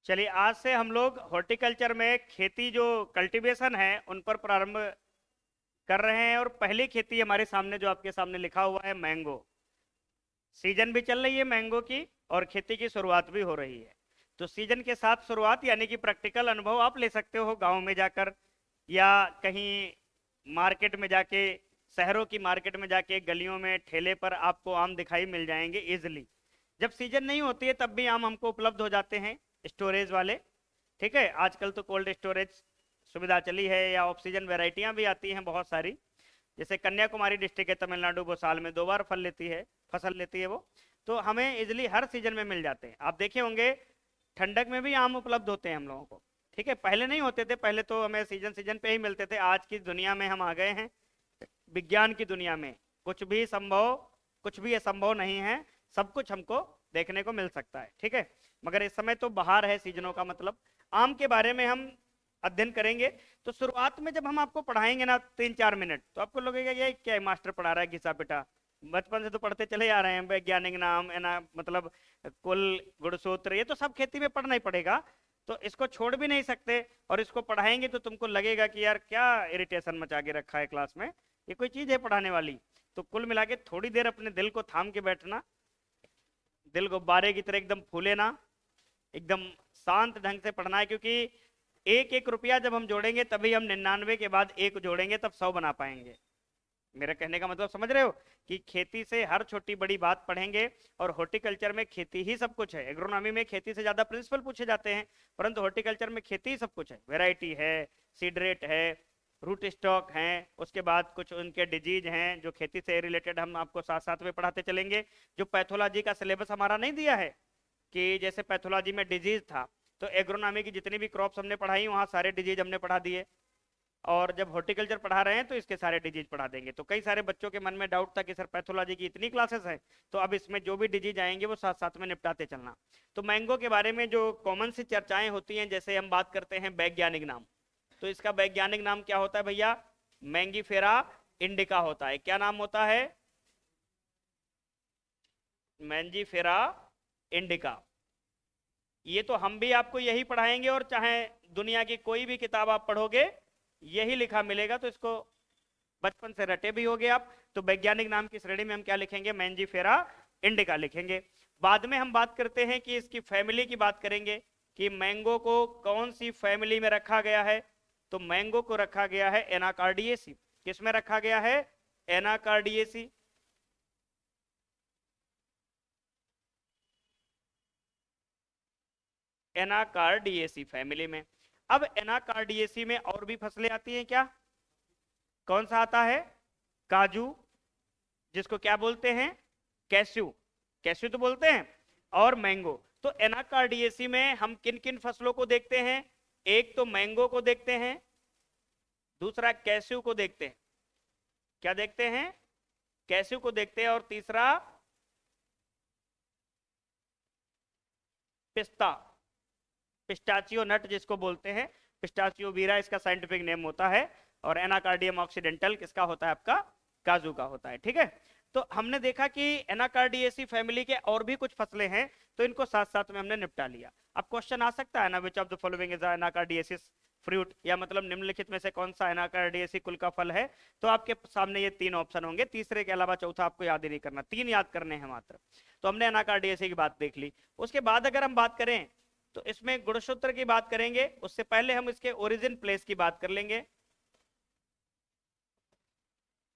चलिए, आज से हम लोग हॉर्टिकल्चर में खेती जो कल्टीवेशन है उन पर प्रारंभ कर रहे हैं। और पहली खेती हमारे सामने जो आपके सामने लिखा हुआ है मैंगो। सीजन भी चल रही है मैंगो की और खेती की शुरुआत भी हो रही है। तो सीजन के साथ शुरुआत यानी कि प्रैक्टिकल अनुभव आप ले सकते हो गांव में जाकर या कहीं मार्केट में जाके, शहरों की मार्केट में जाके गलियों में ठेले पर आपको आम दिखाई मिल जाएंगे इजिली। जब सीजन नहीं होती है तब भी आम हमको उपलब्ध हो जाते हैं स्टोरेज वाले। ठीक है, आजकल तो कोल्ड स्टोरेज सुविधा चली है या ऑक्सीजन वेराइटियां भी आती हैं बहुत सारी। जैसे कन्याकुमारी डिस्ट्रिक्ट है तमिलनाडु, वो साल में 2 बार फल लेती है, फसल लेती है वो। तो हमें इजिली हर सीजन में मिल जाते हैं। आप देखे होंगे ठंडक में भी आम उपलब्ध होते हैं हम लोगों को। ठीक है, पहले नहीं होते थे, पहले तो हमें सीजन सीजन पे ही मिलते थे। आज की दुनिया में हम आ गए हैं, विज्ञान की दुनिया में कुछ भी असंभव नहीं है। सब कुछ हमको देखने को मिल सकता है। ठीक है, मगर इस समय तो बाहर है सीजनों का मतलब। आम के बारे में हम अध्ययन करेंगे। तो शुरुआत में जब हम आपको पढ़ाएंगे ना 3-4 मिनट, तो आपको लगेगा ये क्या है, मास्टर पढ़ा रहा है घिसा पिटा। बचपन से तो पढ़ते चले आ रहे हैं, वैज्ञानिक नाम है ना, मतलब कुल गुणसूत्र, ये तो सब खेती में पढ़ना ही पड़ेगा। तो इसको छोड़ भी नहीं सकते। और इसको पढ़ाएंगे तो तुमको लगेगा कि यार क्या इरिटेशन मचा के रखा है क्लास में, ये कोई चीज है पढ़ाने वाली। तो कुल मिला के थोड़ी देर अपने दिल को थाम के बैठना। दिल गुब्बारे की तरह एकदम फूले ना, एकदम शांत ढंग से पढ़ना है। क्योंकि एक एक रुपया जब हम जोड़ेंगे तभी हम 99 के बाद एक जोड़ेंगे, तब 100 बना पाएंगे। मेरा कहने का मतलब समझ रहे हो कि खेती से हर छोटी बड़ी बात पढ़ेंगे। और हॉर्टिकल्चर में खेती ही सब कुछ है। एग्रोनॉमी में खेती से ज्यादा प्रिंसिपल पूछे जाते हैं, परंतु हॉर्टिकल्चर में खेती ही सब कुछ है। वेराइटी है, सीड रेट है, रूट स्टॉक हैं, उसके बाद कुछ उनके डिजीज हैं जो खेती से रिलेटेड हम आपको साथ साथ में पढ़ाते चलेंगे। जो पैथोलॉजी का सिलेबस हमारा नहीं दिया है कि जैसे पैथोलॉजी में डिजीज था, तो एग्रोनॉमी की जितनी भी क्रॉप्स हमने पढ़ाई वहाँ सारे डिजीज हमने पढ़ा दिए। और जब हॉर्टिकल्चर पढ़ा रहे हैं तो इसके सारे डिजीज पढ़ा देंगे। तो कई सारे बच्चों के मन में डाउट था कि सर पैथोलॉजी की इतनी क्लासेस है, तो अब इसमें जो भी डिजीज आएंगे वो साथ साथ में निपटाते चलना। तो मैंगो के बारे में जो कॉमन सी चर्चाएं होती हैं, जैसे हम बात करते हैं वैज्ञानिक नाम, तो इसका वैज्ञानिक नाम क्या होता है भैया? मैंगीफेरा इंडिका होता है। क्या नाम होता है? Mangifera indica. ये तो हम भी आपको यही पढ़ाएंगे, और चाहे दुनिया की कोई भी किताब आप पढ़ोगे यही लिखा मिलेगा। तो इसको बचपन से रटे भी होगे आप। तो वैज्ञानिक नाम की श्रेणी में हम क्या लिखेंगे? मैंजीफेरा इंडिका लिखेंगे। बाद में हम बात करते हैं कि इसकी फैमिली की बात करेंगे कि मैंगो को कौन सी फैमिली में रखा गया है। तो मैंगो को रखा गया है एनाकार्डियेसी। किस में रखा गया है? एनाकार्डियेसी। एनाकार्डियेसी फैमिली में। अब एनाकार्डियेसी में और भी फसलें आती हैं क्या? कौन सा आता है? काजू, जिसको क्या बोलते हैं? कैस्यू। कैस्यू तो बोलते हैं। और मैंगो। तो एनाकार्डियेसी में हम किन किन फसलों को देखते हैं? एक तो मैंगो को देखते हैं, दूसरा कैस्यू को देखते हैं। क्या देखते हैं? कैस्यू को देखते हैं। और तीसरा पिस्ता, पिस्टाचियो नट जिसको बोलते हैं। पिस्टाचियो वीरा इसका साइंटिफिक नेम होता है। और एनाकार्डियम ऑक्सीडेंटल किसका होता है? आपका काजू का होता है। ठीक है, तो हमने देखा कि एनाकार्डियेसी फैमिली के और भी कुछ फसलें हैं, तो इनको साथ साथ में हमने निपटा लिया। अब क्वेश्चन आ सकता है ना, which of the following is anacardiaceous fruit, या मतलब निम्नलिखित में से कौन सा एनाकार्डियेसी कुल का फल है? तो आपके सामने ये 3 ऑप्शन होंगे, तीसरे के अलावा चौथा आपको याद ही नहीं करना, 3 याद करने हैं मात्र। तो हमने एनाकार्डियेसी की बात देख ली। उसके बाद अगर हम बात करें तो इसमें गुणसूत्र की बात करेंगे। उससे पहले हम इसके ओरिजिन प्लेस की बात कर लेंगे।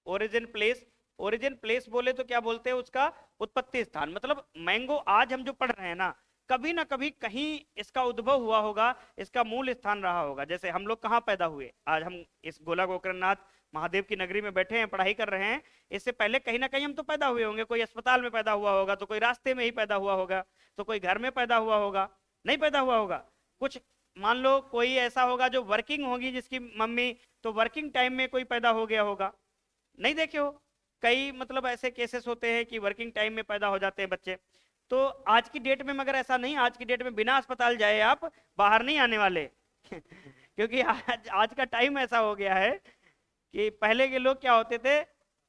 ओरिजिन प्लेस, ओरिजिन प्लेस बोले तो क्या बोलते हैं? उसका उत्पत्ति स्थान। मतलब मैंगो आज हम जो पढ़ रहे हैं ना कभी कहीं इसका उद्भव हुआ होगा, इसका मूल स्थान रहा होगा। जैसे हम लोग कहाँ पैदा हुए? आज हम इस गोला गोकर्णनाथ महादेव की नगरी में बैठे हैं, पढ़ाई कर रहे हैं। इससे पहले कहीं ना कहीं हम तो पैदा हुए होंगे। कोई अस्पताल में पैदा हुआ होगा, तो कोई रास्ते में ही पैदा हुआ होगा, तो कोई घर में पैदा हुआ होगा, नहीं पैदा हुआ होगा कुछ। मान लो कोई ऐसा होगा जो वर्किंग होगी जिसकी मम्मी, तो वर्किंग टाइम में कोई पैदा हो गया होगा। नहीं देखे हो? कई मतलब ऐसे केसेस होते हैं कि वर्किंग टाइम में पैदा हो जाते हैं बच्चे। तो आज की डेट में मगर ऐसा नहीं, आज की डेट में बिना अस्पताल जाए आप बाहर नहीं आने वाले क्योंकि आज का टाइम ऐसा हो गया है कि पहले के लोग क्या होते थे,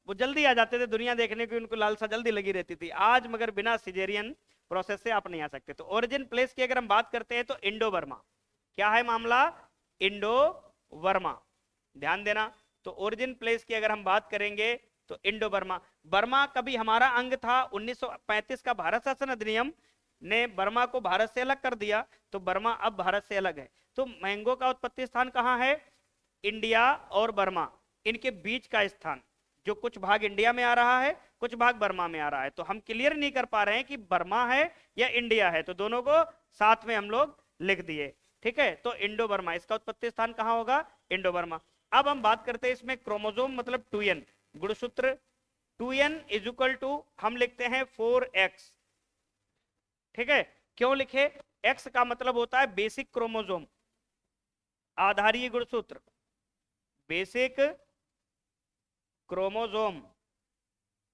वो जल्दी आ जाते थे दुनिया देखने की, उनको लालसा जल्दी लगी रहती थी। आज मगर बिना सिजेरियन प्रोसेस से आप नहीं आ सकते। तो ओरिजिन प्लेस की अगर हम बात करते हैं तो इंडो बर्मा। क्या है मामला? इंडो बर्मा, ध्यान देना। तो ओरिजिन प्लेस की अगर हम बात करेंगे तो इंडो बर्मा। बर्मा कभी हमारा अंग था, 1935 का भारत शासन अधिनियम ने बर्मा को भारत से अलग कर दिया, तो बर्मा अब भारत से अलग है। तो मैंगो का उत्पत्ति स्थान कहाँ है? इंडिया और बर्मा, इनके बीच का स्थान, जो कुछ भाग इंडिया में आ रहा है, कुछ भाग बर्मा में आ रहा है। तो हम क्लियर नहीं कर पा रहे हैं कि बर्मा है या इंडिया है, तो दोनों को साथ में हम लोग लिख दिए। ठीक है, तो इंडो बर्मा, इसका उत्पत्ति स्थान कहाँ होगा? Indo Burma. अब हम बात करते हैं इसमें क्रोमोजोम मतलब 2n, गुणसूत्र 2n इज इक्वल टू हम लिखते हैं 4x। ठीक है, क्यों लिखे? x का मतलब होता है बेसिक क्रोमोजोम, आधारीय गुणसूत्र, बेसिक क्रोमोजोम,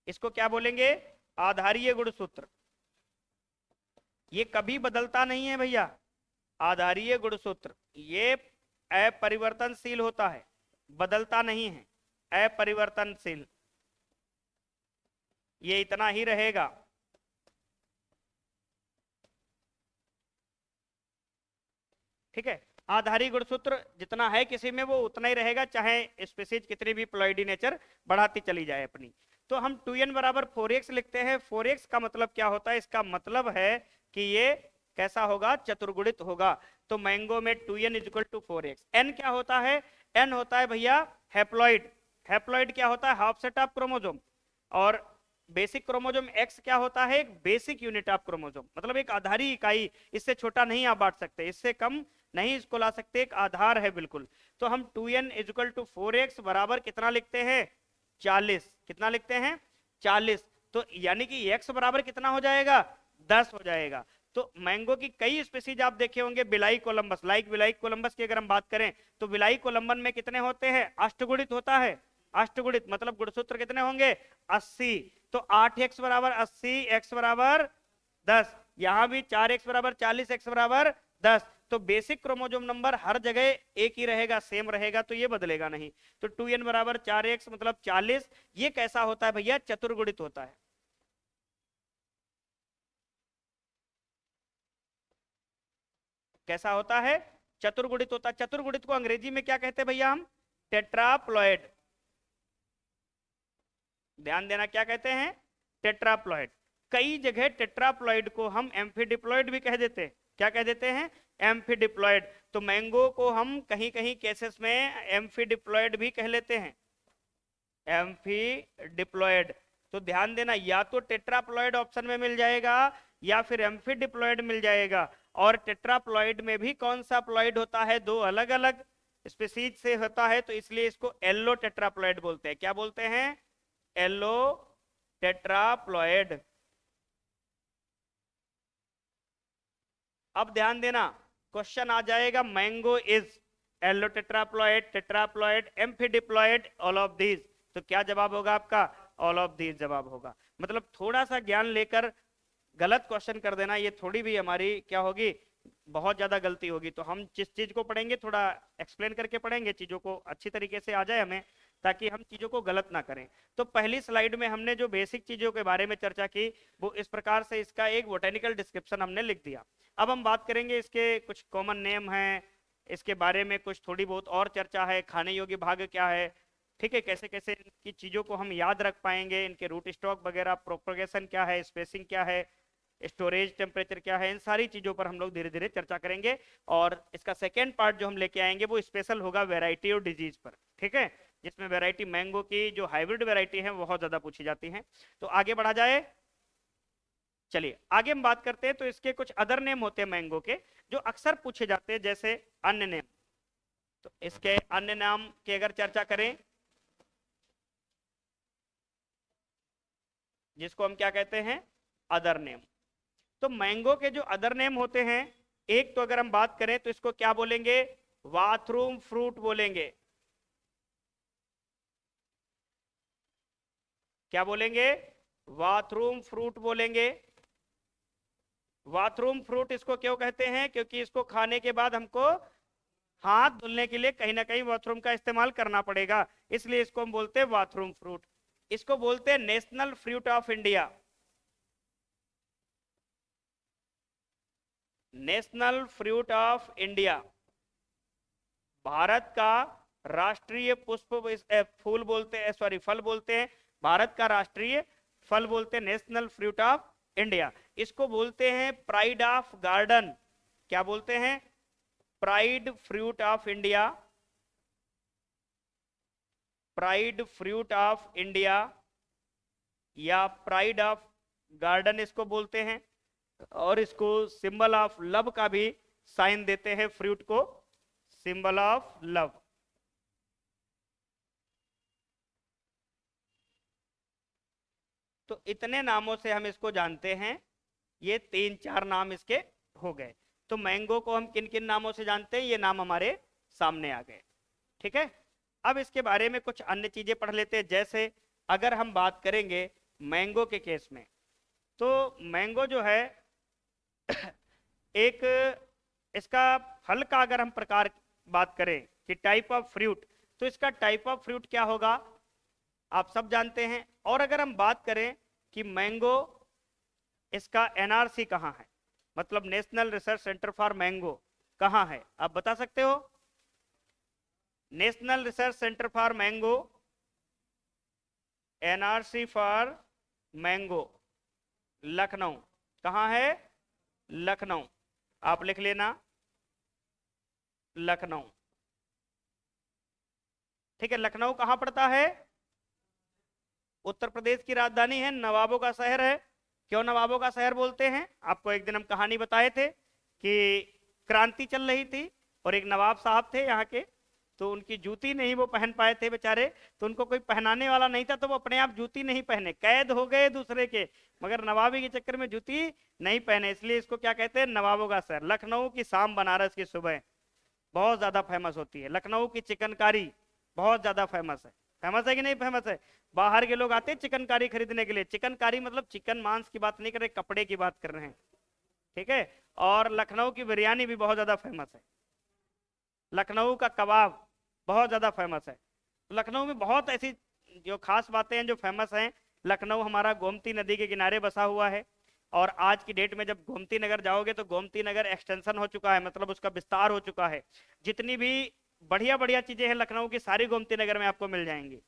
इसको क्या बोलेंगे? आधारीय गुणसूत्र। ये कभी बदलता नहीं है भैया, आधारीय गुणसूत्र ये अपरिवर्तनशील होता है, बदलता नहीं है, अपरिवर्तनशील, ये इतना ही रहेगा। ठीक है, आधारी गुणसूत्र जितना है किसी में वो उतना ही रहेगा, चाहे स्पीसीज कितनी भी प्लॉइडी नेचर बढ़ाती चली जाए अपनी। तो हम 2n बराबर 4x लिखते हैं। 4x का मतलब क्या होता है? इसका मतलब है कि ये कैसा होगा? चतुर्गुणित होगा। तो मैंगो में 2n is equal to 4x। n क्या होता है? n होता है भैया हैप्लॉइड। हैप्लॉइड क्या होता है? Half set of chromosome. और बेसिक क्रोमोजोम x क्या होता है? एक बेसिक यूनिट ऑफ क्रोमोजोम, मतलब एक आधारी इकाई, इससे छोटा नहीं आप बांट सकते, इससे कम नहीं इसको ला सकते, एक आधार है बिल्कुल। तो हम 2n is equal to 4x बराबर कितना लिखते हैं? 40। कितना लिखते हैं? 40। तो यानी कि x बराबर कितना हो जाएगा? 10 हो जाएगा। तो मैंगो की कई स्पीसीज आप देखे होंगे, बिलाई कोलंबस, लाइक बिलाई कोलंबस की अगर हम बात करें तो बिलाई कोलंबन में कितने होते हैं? अष्टगुणित होता है। अष्टगुणित मतलब गुणसूत्र कितने होंगे? 80। तो 8x बराबर 80, x बराबर 10, यहां भी 4x बराबर 40, x बराबर 10। तो बेसिक क्रोमोजोम नंबर हर जगह एक ही रहेगा, सेम रहेगा, तो ये बदलेगा नहीं। तो 2n बराबर 4x मतलब 40। ये कैसा होता है भैया? चतुर्गुणित होता है। कैसा होता है? चतुर्गुणित होता है। चतुर्गुणित को अंग्रेजी में क्या कहते हैं भैया? हम टेट्राप्लॉइड। ध्यान देना, क्या कहते हैं? टेट्राप्लॉइड। कई जगह टेट्राप्लॉइड को हम एम्फीडिप्लॉइड भी कह देते हैं। क्या कह देते हैं? एम्फीडिप्लॉइड। तो मैंगो को हम कहीं कहीं केसेस में एम्फीडिप्लॉइड भी कह लेते हैं, एम्फीडिप्लॉइड। तो ध्यान देना, या तो टेट्राप्लॉइड ऑप्शन में मिल जाएगा या फिर एम्फीडिप्लॉइड मिल जाएगा। और टेट्राप्लॉइड में भी कौन सा प्लॉइड होता है? दो अलग अलग स्पीसीज से होता है, तो इसलिए इसको एल्लो टेट्राप्लॉइड बोलते हैं। क्या बोलते हैं? Allotetraploid. अब ध्यान देना, क्वेश्चन आ जाएगा mango is allotetraploid, tetraploid, amphidiploid, all of these. तो क्या जवाब होगा आपका? ऑल ऑफ दीज जवाब होगा। मतलब थोड़ा सा ज्ञान लेकर गलत क्वेश्चन कर देना, ये थोड़ी भी हमारी क्या होगी? बहुत ज्यादा गलती होगी। तो हम जिस चीज को पढ़ेंगे थोड़ा एक्सप्लेन करके पढ़ेंगे, चीजों को अच्छी तरीके से आ जाए हमें, ताकि हम चीजों को गलत ना करें। तो पहली स्लाइड में हमने जो बेसिक चीजों के बारे में चर्चा की वो इस प्रकार से, इसका एक बोटेनिकल डिस्क्रिप्शन हमने लिख दिया। अब हम बात करेंगे इसके कुछ कॉमन नेम हैं, इसके बारे में कुछ थोड़ी बहुत और चर्चा है, खाने योग्य भाग क्या है, ठीक है, कैसे कैसे इनकी चीजों को हम याद रख पाएंगे, इनके रूट स्टॉक वगैरह, प्रोपगेशन क्या है, स्पेसिंग क्या है, स्टोरेज टेम्परेचर क्या है, इन सारी चीजों पर हम लोग धीरे धीरे चर्चा करेंगे। और इसका सेकेंड पार्ट जो हम लेके आएंगे वो स्पेशल होगा वेराइटी और डिजीज पर, ठीक है, जिसमें वेराइटी मैंगो की जो हाइब्रिड वेराइटी है बहुत ज्यादा पूछी जाती है। तो आगे बढ़ा जाए, चलिए आगे हम बात करते हैं। तो इसके कुछ अदर नेम होते हैं मैंगो के जो अक्सर पूछे जाते हैं, जैसे अन्य नेम। तो इसके अन्य नाम की अगर चर्चा करें, जिसको हम क्या कहते हैं? Other name. तो मैंगो के जो अदर नेम होते हैं, एक तो अगर हम बात करें तो इसको क्या बोलेंगे? बाथरूम फ्रूट बोलेंगे। क्या बोलेंगे? बाथरूम फ्रूट बोलेंगे। बाथरूम फ्रूट इसको क्यों कहते हैं? क्योंकि इसको खाने के बाद हमको हाथ धुलने के लिए कहीं ना कहीं बाथरूम का इस्तेमाल करना पड़ेगा, इसलिए इसको हम बोलते हैं बाथरूम फ्रूट। इसको बोलते हैं national fruit of India. National fruit of India, Bharat का राष्ट्रीय पुष्प फूल बोलते हैं, सॉरी फल बोलते हैं, भारत का राष्ट्रीय फल बोलते हैं नेशनल फ्रूट ऑफ इंडिया। इसको बोलते हैं प्राइड ऑफ गार्डन। क्या बोलते हैं? Pride fruit of India, pride fruit of India या प्राइड ऑफ गार्डन इसको बोलते हैं। और इसको सिंबल ऑफ लव का भी साइन देते हैं, फ्रूट को सिंबल ऑफ लव। तो इतने नामों से हम इसको जानते हैं, ये 3-4 नाम इसके हो गए। तो मैंगो को हम किन किन नामों से जानते हैं, ये नाम हमारे सामने आ गए। ठीक है, अब इसके बारे में कुछ अन्य चीजें पढ़ लेते हैं। जैसे अगर हम बात करेंगे मैंगो के केस में, तो मैंगो जो है एक इसका फल का अगर हम प्रकार बात करें कि टाइप ऑफ फ्रूट, तो इसका टाइप ऑफ फ्रूट क्या होगा आप सब जानते हैं। और अगर हम बात करें कि मैंगो इसका एनआरसी कहाँ है, मतलब national research centre for mango कहाँ है, आप बता सकते हो? National research centre for mango, NRC for mango Lucknow, कहाँ है? लखनऊ। आप लिख लेना लखनऊ। ठीक है, लखनऊ कहाँ पड़ता है? उत्तर प्रदेश की राजधानी है, नवाबों का शहर है। क्यों नवाबों का शहर बोलते हैं? आपको एक दिन हम कहानी बताए थे कि क्रांति चल रही थी और एक नवाब साहब थे यहाँ के, तो उनकी जूती नहीं वो पहन पाए थे बेचारे, तो उनको कोई पहनाने वाला नहीं था, तो वो अपने आप जूती नहीं पहने, कैद हो गए दूसरे के, मगर नवाबी के चक्कर में जूती नहीं पहने, इसलिए इसको क्या कहते हैं? नवाबों का शहर। लखनऊ की शाम बनारस की सुबह बहुत ज्यादा फेमस होती है। लखनऊ की चिकनकारी बहुत ज्यादा फेमस है। फेमस है कि नहीं फेमस है? बाहर के लोग आते हैं चिकनकारी खरीदने के लिए। चिकनकारी मतलब चिकन मांस की बात नहीं कर रहे, कपड़े की बात कर रहे हैं। ठीक है, और लखनऊ की बिरयानी भी बहुत ज्यादा फेमस है। लखनऊ का कबाब बहुत ज्यादा फेमस है। लखनऊ में बहुत ऐसी जो खास बातें हैं जो फेमस हैं। लखनऊ हमारा गोमती नदी के किनारे बसा हुआ है, और आज की डेट में जब गोमती नगर जाओगे तो गोमती नगर एक्सटेंशन हो चुका है, मतलब उसका विस्तार हो चुका है। जितनी भी बढ़िया बढ़िया चीजें हैं लखनऊ की, सारी गोमती नगर में आपको मिल जाएंगी।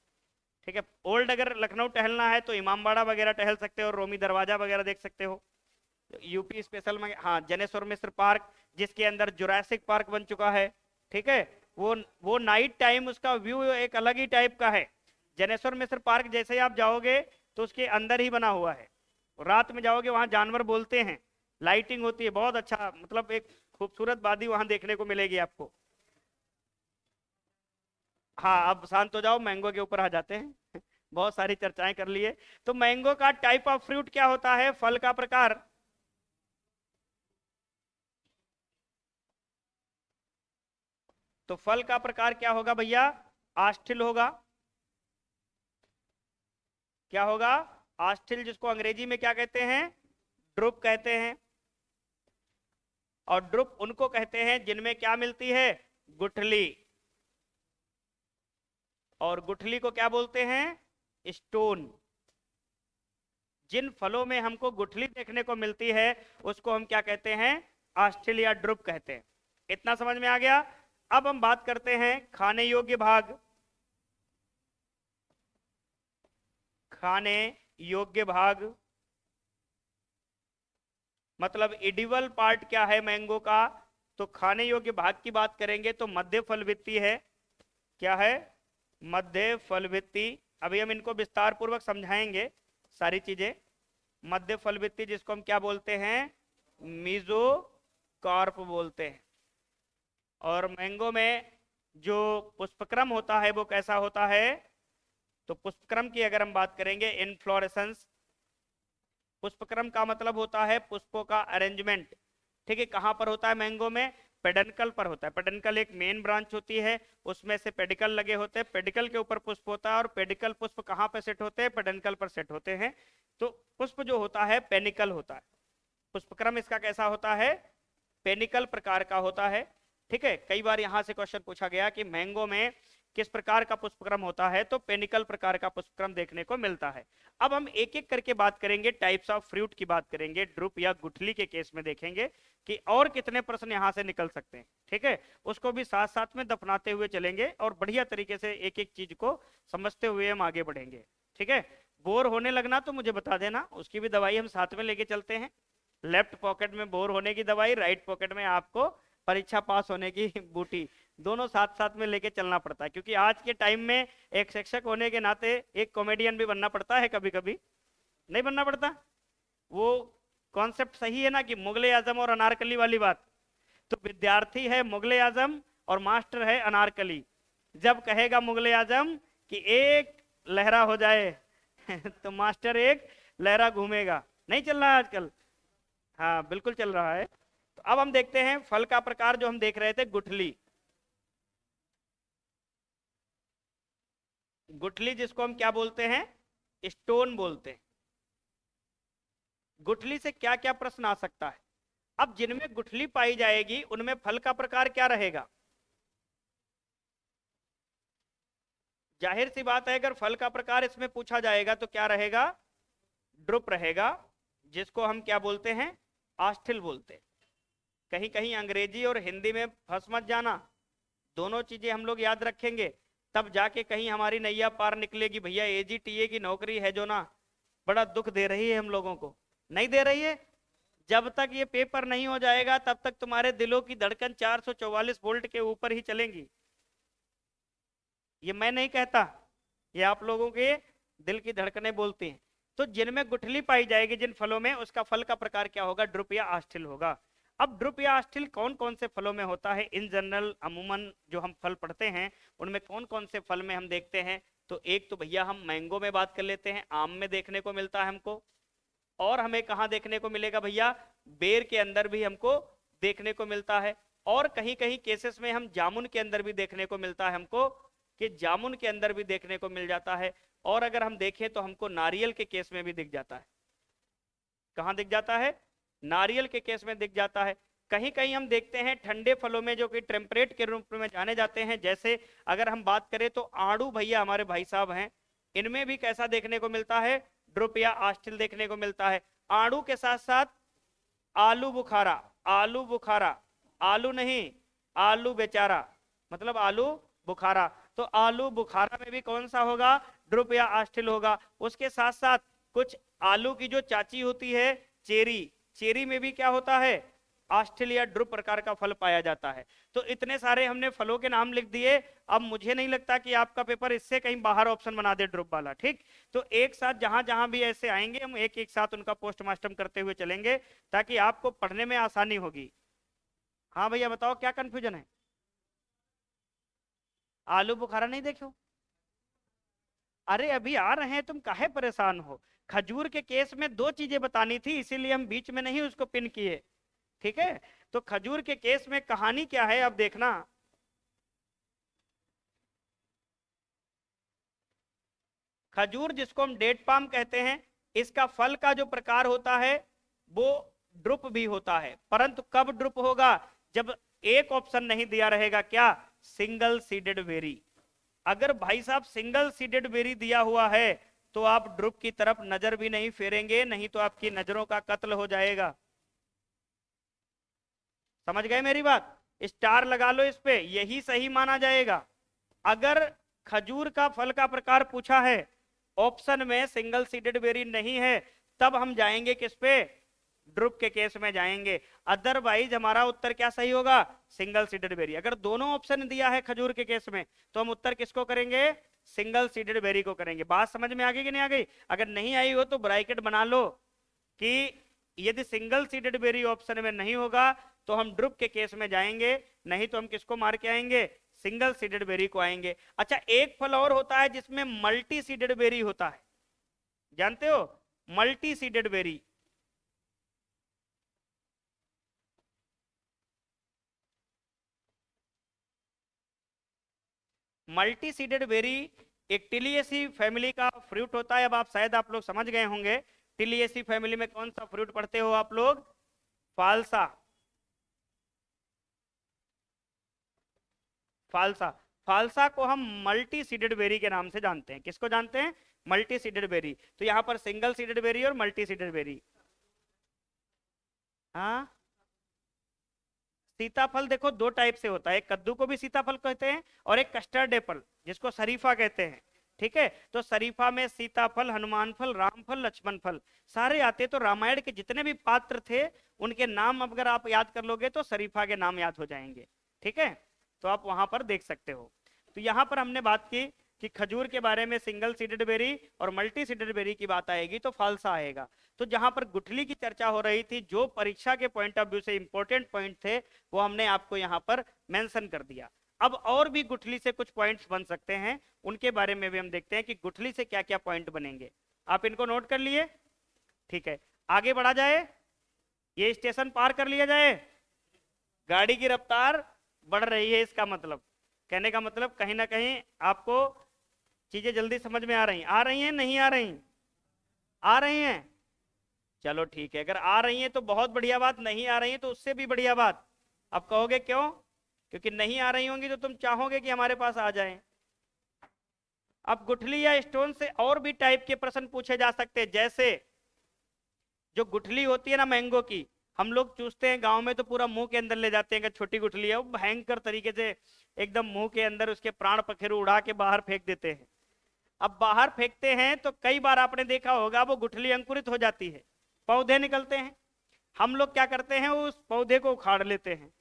ठीक है, ओल्ड अगर लखनऊ टहलना है तो इमामबाड़ा वगैरह टहल सकते हो, रोमी दरवाजा वगैरह देख सकते हो। यूपी स्पेशल में हाँ जनेश्वर मिश्र पार्क, जिसके अंदर जुरासिक पार्क बन चुका है। ठीक है, वो नाइट टाइम उसका व्यू एक अलग ही टाइप का है। जनेश्वर मिश्र पार्क जैसे ही आप जाओगे तो उसके अंदर ही बना हुआ है, रात में जाओगे वहां जानवर बोलते हैं, लाइटिंग होती है, बहुत अच्छा, मतलब एक खूबसूरत वादी वहां देखने को मिलेगी आपको। हाँ अब शांत हो जाओ, मैंगो के ऊपर आ जाते हैं बहुत सारी चर्चाएं कर लिए। तो मैंगो का टाइप ऑफ फ्रूट क्या होता है, फल का प्रकार? तो फल का प्रकार क्या होगा भैया? आस्टिल होगा। क्या होगा? आस्टिल, जिसको अंग्रेजी में क्या कहते हैं? ड्रुप कहते हैं। और ड्रुप उनको कहते हैं जिनमें क्या मिलती है? गुठली। और गुठली को क्या बोलते हैं? स्टोन। जिन फलों में हमको गुठली देखने को मिलती है उसको हम क्या कहते हैं? आस्टिल या ड्रुप कहते हैं। इतना समझ में आ गया? अब हम बात करते हैं खाने योग्य भाग। खाने योग्य भाग मतलब एडिबल पार्ट क्या है मैंगो का? तो खाने योग्य भाग की बात करेंगे तो मध्य फल भित्ति है। क्या है? मध्य फल भित्ति। अभी हम इनको विस्तार पूर्वक समझाएंगे सारी चीजें। मध्य फल भित्ति जिसको हम क्या बोलते हैं? मीजोकार्प बोलते हैं। और मैंगो में जो पुष्पक्रम होता है वो कैसा होता है? तो पुष्पक्रम की अगर हम बात करेंगे, इनफ्लोरेसेंस, पुष्पक्रम का मतलब होता है पुष्पों का अरेंजमेंट। ठीक है, कहां पर होता है मैंगो में? पेडनकल पर होता है। पेडनकल एक मेन ब्रांच होती है, उसमें से पेडिकल लगे होते हैं, पेडिकल के ऊपर पुष्प होता है, और पेडिकल पुष्प कहां पर सेट होते हैं? पेडनकल पर सेट होते हैं। तो पुष्प जो होता है पेनिकल होता है। पुष्पक्रम इसका कैसा होता है? पेनिकल प्रकार का होता है। ठीक है, कई बार यहां से क्वेश्चन पूछा गया कि मैंगो में किस प्रकार का पुष्पक्रम होता है, तो पेनिकल प्रकार का पुष्पक्रम देखने को मिलता है। अब हम एक एक करके बात करेंगे, टाइप्स ऑफ फ्रूट की बात करेंगे, ड्रुप या गुठली के केस में देखेंगे कि और कितने प्रश्न यहां से निकल सकते हैं। ठीक है, उसको भी साथ साथ में दफनाते हुए चलेंगे और बढ़िया तरीके से एक एक चीज को समझते हुए हम आगे बढ़ेंगे। ठीक है, बोर होने लगना तो मुझे बता देना, उसकी भी दवाई हम साथ में लेके चलते हैं। लेफ्ट पॉकेट में बोर होने की दवाई, राइट पॉकेट में आपको परीक्षा पास होने की बूटी, दोनों साथ साथ में लेके चलना पड़ता है, क्योंकि आज के टाइम में एक शिक्षक होने के नाते एक कॉमेडियन भी बनना पड़ता है, कभी कभी नहीं बनना पड़ता। वो कॉन्सेप्ट सही है ना कि मुगले आजम और अनारकली वाली बात। तो विद्यार्थी है मुगले आजम और मास्टर है अनारकली। जब कहेगा मुगले आजम कि एक लहरा हो जाए तो मास्टर एक लहरा घूमेगा। नहीं चल रहा है आजकल? हाँ बिल्कुल चल रहा है। तो अब हम देखते हैं फल का प्रकार, जो हम देख रहे थे गुठली। गुठली जिसको हम क्या बोलते हैं, स्टोन बोलते हैं। गुठली से क्या क्या प्रश्न आ सकता है? अब जिनमें गुठली पाई जाएगी उनमें फल का प्रकार क्या रहेगा? जाहिर सी बात है, अगर फल का प्रकार इसमें पूछा जाएगा तो क्या रहेगा? ड्रुप रहेगा, जिसको हम क्या बोलते हैं, आस्थिल बोलते हैं। कहीं कहीं अंग्रेजी और हिंदी में फंस मत जाना, दोनों चीजें हम लोग याद रखेंगे, तब जाके कहीं हमारी नैया पार निकलेगी। भैया एजीटीए की नौकरी है जो ना, बड़ा दुख दे रही है हम लोगों को, नहीं दे रही है। जब तक ये पेपर नहीं हो जाएगा तब तक तुम्हारे दिलों की धड़कन 444 वोल्ट के ऊपर ही चलेंगी। ये मैं नहीं कहता, ये आप लोगों के दिल की धड़कनें बोलती हैं। तो जिनमें गुठली पाई जाएगी जिन फलों में, उसका फल का प्रकार क्या होगा? ड्रुप या आस्थिल होगा। अब ड्रुप या आस्थिल कौन कौन से फलों में होता है? इन जनरल अमूमन जो हम फल पढ़ते हैं उनमें कौन कौन से फल में हम देखते हैं? तो एक तो भैया हम मैंगो में बात कर लेते हैं, आम में देखने को मिलता है हमको। और हमें कहाँ देखने को मिलेगा भैया? बेर के अंदर भी हमको देखने को मिलता है। और कहीं कहीं केसेस में हम जामुन के अंदर भी देखने को मिलता है हमको, कि जामुन के अंदर भी देखने को मिल जाता है। और अगर हम देखें तो हमको नारियल के केस में भी दिख जाता है। कहाँ दिख जाता है? नारियल के केस में दिख जाता है। कहीं कहीं हम देखते हैं ठंडे फलों में जो कि टेम्परेट के रूप में जाने जाते हैं, जैसे अगर हम बात करें तो आड़ू भैया हमारे भाई साहब हैं, इनमें भी कैसा देखने को मिलता है? ड्रुप या आस्टिल देखने को मिलता है। आड़ू के साथ साथ आलू बुखारा, आलू बुखारा, आलू नहीं आलू बेचारा, मतलब आलू बुखारा, तो आलू बुखारा में भी कौन सा होगा? ड्रुप या आस्टिल होगा। उसके साथ साथ कुछ आलू की जो चाची होती है चेरी, चेरी में भी क्या होता है? आस्टिल या ड्रुप प्रकार का फल पाया जाता है। तो इतने सारे हमने फलों के नाम लिख दिए। अब मुझे नहीं लगता कि आपका पेपर इससे कहीं बाहर ऑप्शन बना दे ड्रुप वाला। ठीक, तो एक साथ जहां जहां भी ऐसे आएंगे हम एक एक साथ उनका पोस्टमार्टम करते हुए चलेंगे, ताकि आपको पढ़ने में आसानी होगी। हाँ भैया बताओ क्या कंफ्यूजन है? आलू बुखारा नहीं देखो? अरे अभी आ रहे हैं, तुम काहे परेशान हो? खजूर के केस में दो चीजें बतानी थी, इसीलिए हम बीच में नहीं उसको पिन किए। ठीक है, तो खजूर के केस में कहानी क्या है अब देखना। खजूर जिसको हम डेट पाम कहते हैं, इसका फल का जो प्रकार होता है वो ड्रुप भी होता है, परंतु कब ड्रुप होगा? जब एक ऑप्शन नहीं दिया रहेगा, क्या? Single seeded berry. अगर भाई साहब सिंगल सीडेड बेरी दिया हुआ है तो आप ड्रुप की तरफ नजर भी नहीं फेरेंगे, नहीं तो आपकी नजरों का कत्ल हो जाएगा। समझ गए मेरी बात? स्टार लगा लो इस पे, यही सही माना जाएगा। अगर खजूर का फल का प्रकार पूछा है, ऑप्शन में सिंगल सीडेड बेरी नहीं है, तब हम जाएंगे किस पे? ड्रुप के केस में जाएंगे। अदरवाइज हमारा उत्तर क्या सही होगा? Single seeded berry. अगर दोनों ऑप्शन दिया है खजूर के केस में तो हम उत्तर किसको करेंगे? सिंगल सीडेड बेरी को करेंगे। बात समझ में आ गई कि नहीं आ गई? अगर नहीं आई हो तो ब्रैकेट बना लो कि यदि सिंगल सीडेड बेरी ऑप्शन में नहीं होगा तो हम ड्रुप के केस में जाएंगे, नहीं तो हम किसको मार के आएंगे? सिंगल सीडेड बेरी को आएंगे। अच्छा, एक फल और होता है जिसमें मल्टी सीडेड बेरी होता है, जानते हो? Multi seeded berry. Multi seeded berry एक टिलियसी फैमिली का फ्रूट होता है। अब आप शायद आप लोग समझ गए होंगे, टिलियसी फैमिली में कौन सा फ्रूट पढ़ते हो आप लोग? फालसा। फालसा, फालसा को हम मल्टी सीडेड बेरी के नाम से जानते हैं। किसको जानते हैं? Multi seeded berry. तो यहाँ पर सिंगल सीडेड बेरी और मल्टी सीडेड बेरी। हाँ, सीताफल देखो दो टाइप से होता है, एक कद्दू को भी सीताफल कहते हैं और एक कस्टर्ड एप्पल जिसको शरीफा कहते हैं। ठीक है, तो शरीफा में सीताफल, हनुमान फल, राम फल, लक्ष्मण फल सारे आते। तो रामायण के जितने भी पात्र थे उनके नाम अगर आप याद कर लोगे तो शरीफा के नाम याद हो जाएंगे। ठीक है, तो आप वहां पर देख सकते हो। तो यहाँ पर हमने बात की कि खजूर के बारे में सिंगल सीडेड बेरी और मल्टी सीडेड बेरी की बात आएगी तो फालसा आएगा। तो जहां पर गुठली की चर्चा हो रही थी, जो परीक्षा के पॉइंट ऑफ व्यू से इंपॉर्टेंट पॉइंट थे वो हमने आपको यहाँ पर मेंशन कर दिया। अब और भी गुठली से कुछ पॉइंट्स बन सकते हैं, उनके बारे में भी हम देखते हैं कि गुठली से क्या क्या पॉइंट बनेंगे। आप इनको नोट कर लिए? ठीक है, आगे बढ़ा जाए, ये स्टेशन पार कर लिया जाए। गाड़ी की रफ्तार बढ़ रही है, इसका मतलब, कहने का मतलब कहीं ना कहीं आपको चीजें जल्दी समझ में आ रही हैं, नहीं आ रही? आ रही हैं, चलो ठीक है। अगर आ रही हैं तो बहुत बढ़िया बात, नहीं आ रही हैं तो उससे भी बढ़िया बात। अब कहोगे क्यों? क्योंकि नहीं आ रही होंगी तो तुम चाहोगे कि हमारे पास आ जाएं। अब गुठली या स्टोन से और भी टाइप के प्रश्न पूछे जा सकते हैं, जैसे जो गुठली होती है ना मैंगो की, हम लोग चूसते हैं गांव में तो पूरा मुंह के अंदर ले जाते हैं। अगर छोटी गुठली है वो भयंकर तरीके से एकदम मुंह के अंदर उसके प्राण पखेरु उड़ा के बाहर फेंक देते हैं। अब बाहर फेंकते हैं तो कई बार आपने देखा होगा वो गुठली अंकुरित हो जाती है, पौधे निकलते हैं। हम लोग क्या करते हैं, उस पौधे को उखाड़ लेते हैं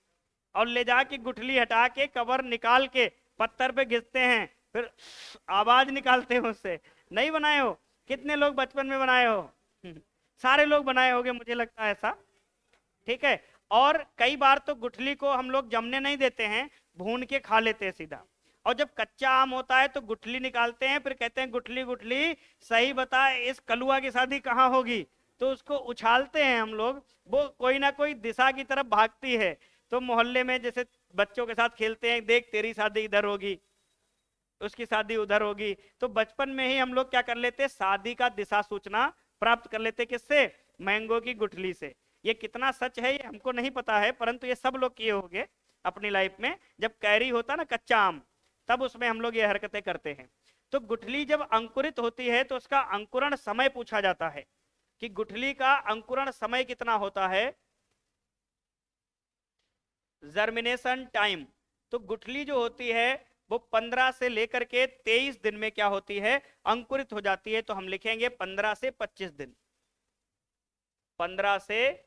और ले जाके गुठली हटा के कवर निकाल के पत्थर पे घिसते हैं, फिर आवाज निकालते हैं उससे। नहीं बनाए हो? कितने लोग बचपन में बनाए हो? सारे लोग बनाए होंगे मुझे लगता है ऐसा। ठीक है, और कई बार तो गुठली को हम लोग जमने नहीं देते हैं, भून के खा लेते हैं सीधा। और जब कच्चा आम होता है तो गुठली निकालते हैं, फिर कहते हैं गुठली गुठली सही बता इस कलुआ की शादी कहाँ होगी। तो उसको उछालते हैं हम लोग, वो कोई ना कोई दिशा की तरफ भागती है। तो मोहल्ले में जैसे बच्चों के साथ खेलते हैं, देख तेरी शादी इधर होगी, उसकी शादी उधर होगी। तो बचपन में ही हम लोग क्या कर लेते, शादी का दिशा सूचना प्राप्त कर लेते। किससे? मैंगो की गुठली से। ये कितना सच है ये हमको नहीं पता है, परंतु ये सब लोग किए होंगे अपनी लाइफ में। जब कैरी होता ना कच्चा आम, तब उसमें हम लोग ये हरकतें करते हैं। तो गुठली जब अंकुरित होती है तो उसका अंकुरण समय पूछा जाता है कि गुठली का अंकुरण समय कितना होता है, जर्मिनेशन टाइम। तो गुठली जो होती है वो 15 से लेकर के 23 दिन में क्या होती है, अंकुरित हो जाती है। तो हम लिखेंगे 15 से 25 दिन। 15 से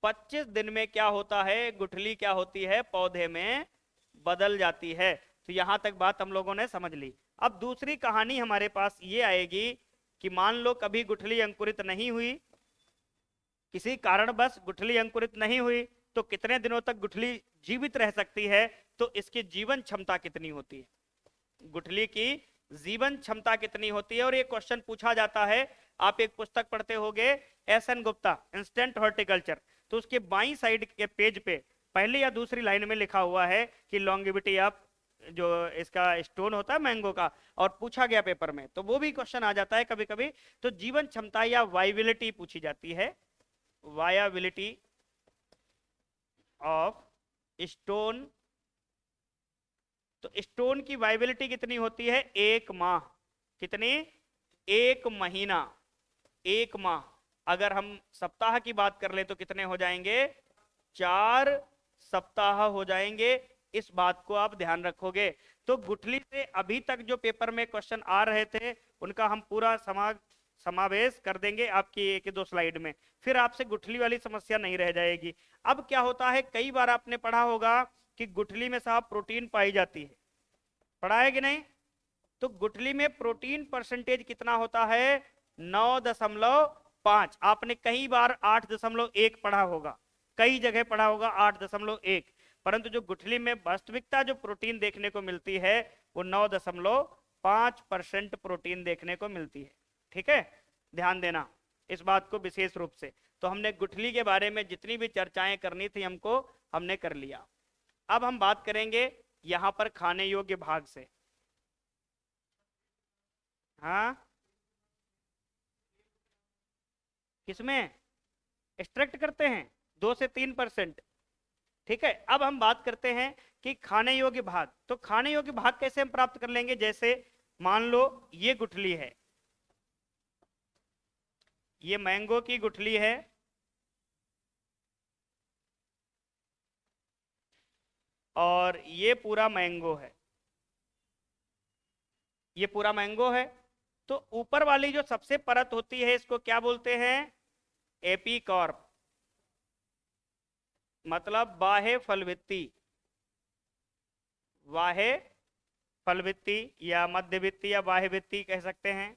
25 दिन में क्या होता है, गुठली क्या होती है, पौधे में बदल जाती है। तो यहां तक बात हम लोगों ने समझ ली। अब दूसरी कहानी हमारे पास ये आएगी कि मान लो कभी गुठली अंकुरित नहीं हुई, किसी कारणवश गुठली अंकुरित नहीं हुई, तो कितने दिनों तक गुठली जीवित रह सकती है, तो इसकी जीवन क्षमता कितनी होती है, गुठली की जीवन क्षमता कितनी होती है। और ये क्वेश्चन पूछा जाता है। आप एक पुस्तक पढ़ते होंगे, एस.एन. Gupta, instant horticulture. तो उसके बाईं साइड के पेज पे पहली या दूसरी लाइन में लिखा हुआ है कि लॉन्गिविटी ऑफ जो इसका स्टोन होता है मैंगो का, और पूछा गया पेपर में, तो वो भी क्वेश्चन आ जाता है कभी कभी। तो जीवन क्षमता या वाइबिलिटी पूछी जाती है, वायाबिलिटी ऑफ स्टोन। तो स्टोन की वाइबिलिटी कितनी होती है, 1 माह। कितनी? 1 महीना, 1 माह। अगर हम सप्ताह की बात कर ले तो कितने हो जाएंगे, 4 सप्ताह हो जाएंगे। इस बात को आप ध्यान रखोगे। तो गुठली से अभी तक जो पेपर में क्वेश्चन आ रहे थे उनका हम पूरा समावेश कर देंगे आपकी एक दो स्लाइड में, फिर आपसे गुठली वाली समस्या नहीं रह जाएगी। अब क्या होता है, कई बार आपने पढ़ा होगा कि गुठली में साहब प्रोटीन पाई जाती है, पढ़ा है कि नहीं? तो गुठली में प्रोटीन परसेंटेज कितना होता है, 9.5। आपने कई बार 8.1 पढ़ा होगा, कई जगह पढ़ा होगा 8.1, परंतु जो गुठली में वास्तविकता जो प्रोटीन देखने को मिलती है वो 9.5% प्रोटीन देखने को मिलती है। ठीक है, ध्यान देना इस बात को विशेष रूप से। तो हमने गुठली के बारे में जितनी भी चर्चाएं करनी थी हमको, हमने कर लिया। अब हम बात करेंगे यहां पर खाने योग्य भाग से। हाँ, किसमें एक्सट्रैक्ट करते हैं, 2 से 3%। ठीक है, अब हम बात करते हैं कि खाने योग्य भाग। तो खाने योग्य भाग कैसे हम प्राप्त कर लेंगे? जैसे मान लो ये गुठली है, ये मैंगो की गुठली है, और ये पूरा मैंगो है, ये पूरा मैंगो है। तो ऊपर वाली जो सबसे परत होती है इसको क्या बोलते हैं? एपीकॉर्प, मतलब बाह्य फलभित्ति, बाह्य फलभित्ति या मध्यभित्ति या बाह्य भित्ति कह सकते हैं,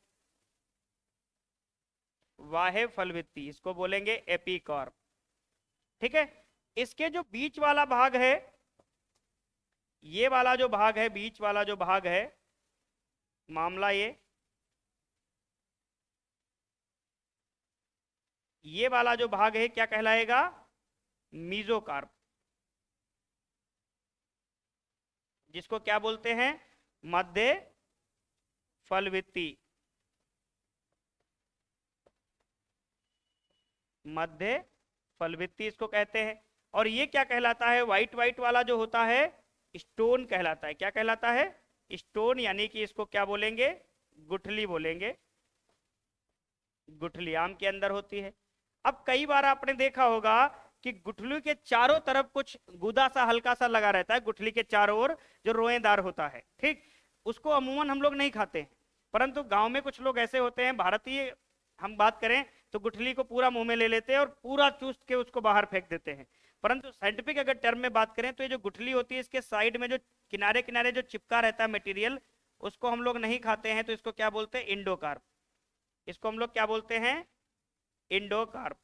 बाह्य फलभित्ति इसको बोलेंगे एपीकॉर्प। ठीक है, इसके जो बीच वाला भाग है, ये वाला जो भाग है, बीच वाला जो भाग है, मामला ये वाला जो भाग है क्या कहलाएगा? मीजोकार्प, जिसको क्या बोलते हैं? मध्य फलभित्ति, मध्य फलभित्ति इसको कहते हैं। और ये क्या कहलाता है? व्हाइट व्हाइट वाला जो होता है स्टोन कहलाता है। क्या कहलाता है? स्टोन, यानी कि इसको क्या बोलेंगे? गुठली बोलेंगे। गुठली आम के अंदर होती है। अब कई बार आपने देखा होगा कि गुठली के चारों तरफ कुछ गुदा सा हल्का सा लगा रहता है, गुठली के चारों ओर जो रोएदार होता है, ठीक, उसको अमूमन हम लोग नहीं खाते हैं। परंतु गांव में कुछ लोग ऐसे होते हैं, भारतीय हम बात करें तो गुठली को पूरा मुंह में ले लेते हैं और पूरा चूस के उसको बाहर फेंक देते हैं। परंतु साइंटिफिक अगर टर्म में बात करें तो ये जो गुठली होती है इसके साइड में जो किनारे किनारे जो चिपका रहता है मटेरियल, उसको हम लोग नहीं खाते हैं। तो इसको क्या बोलते हैं? इंडोकार्प। इसको हम लोग क्या बोलते हैं? इंडोकार्प,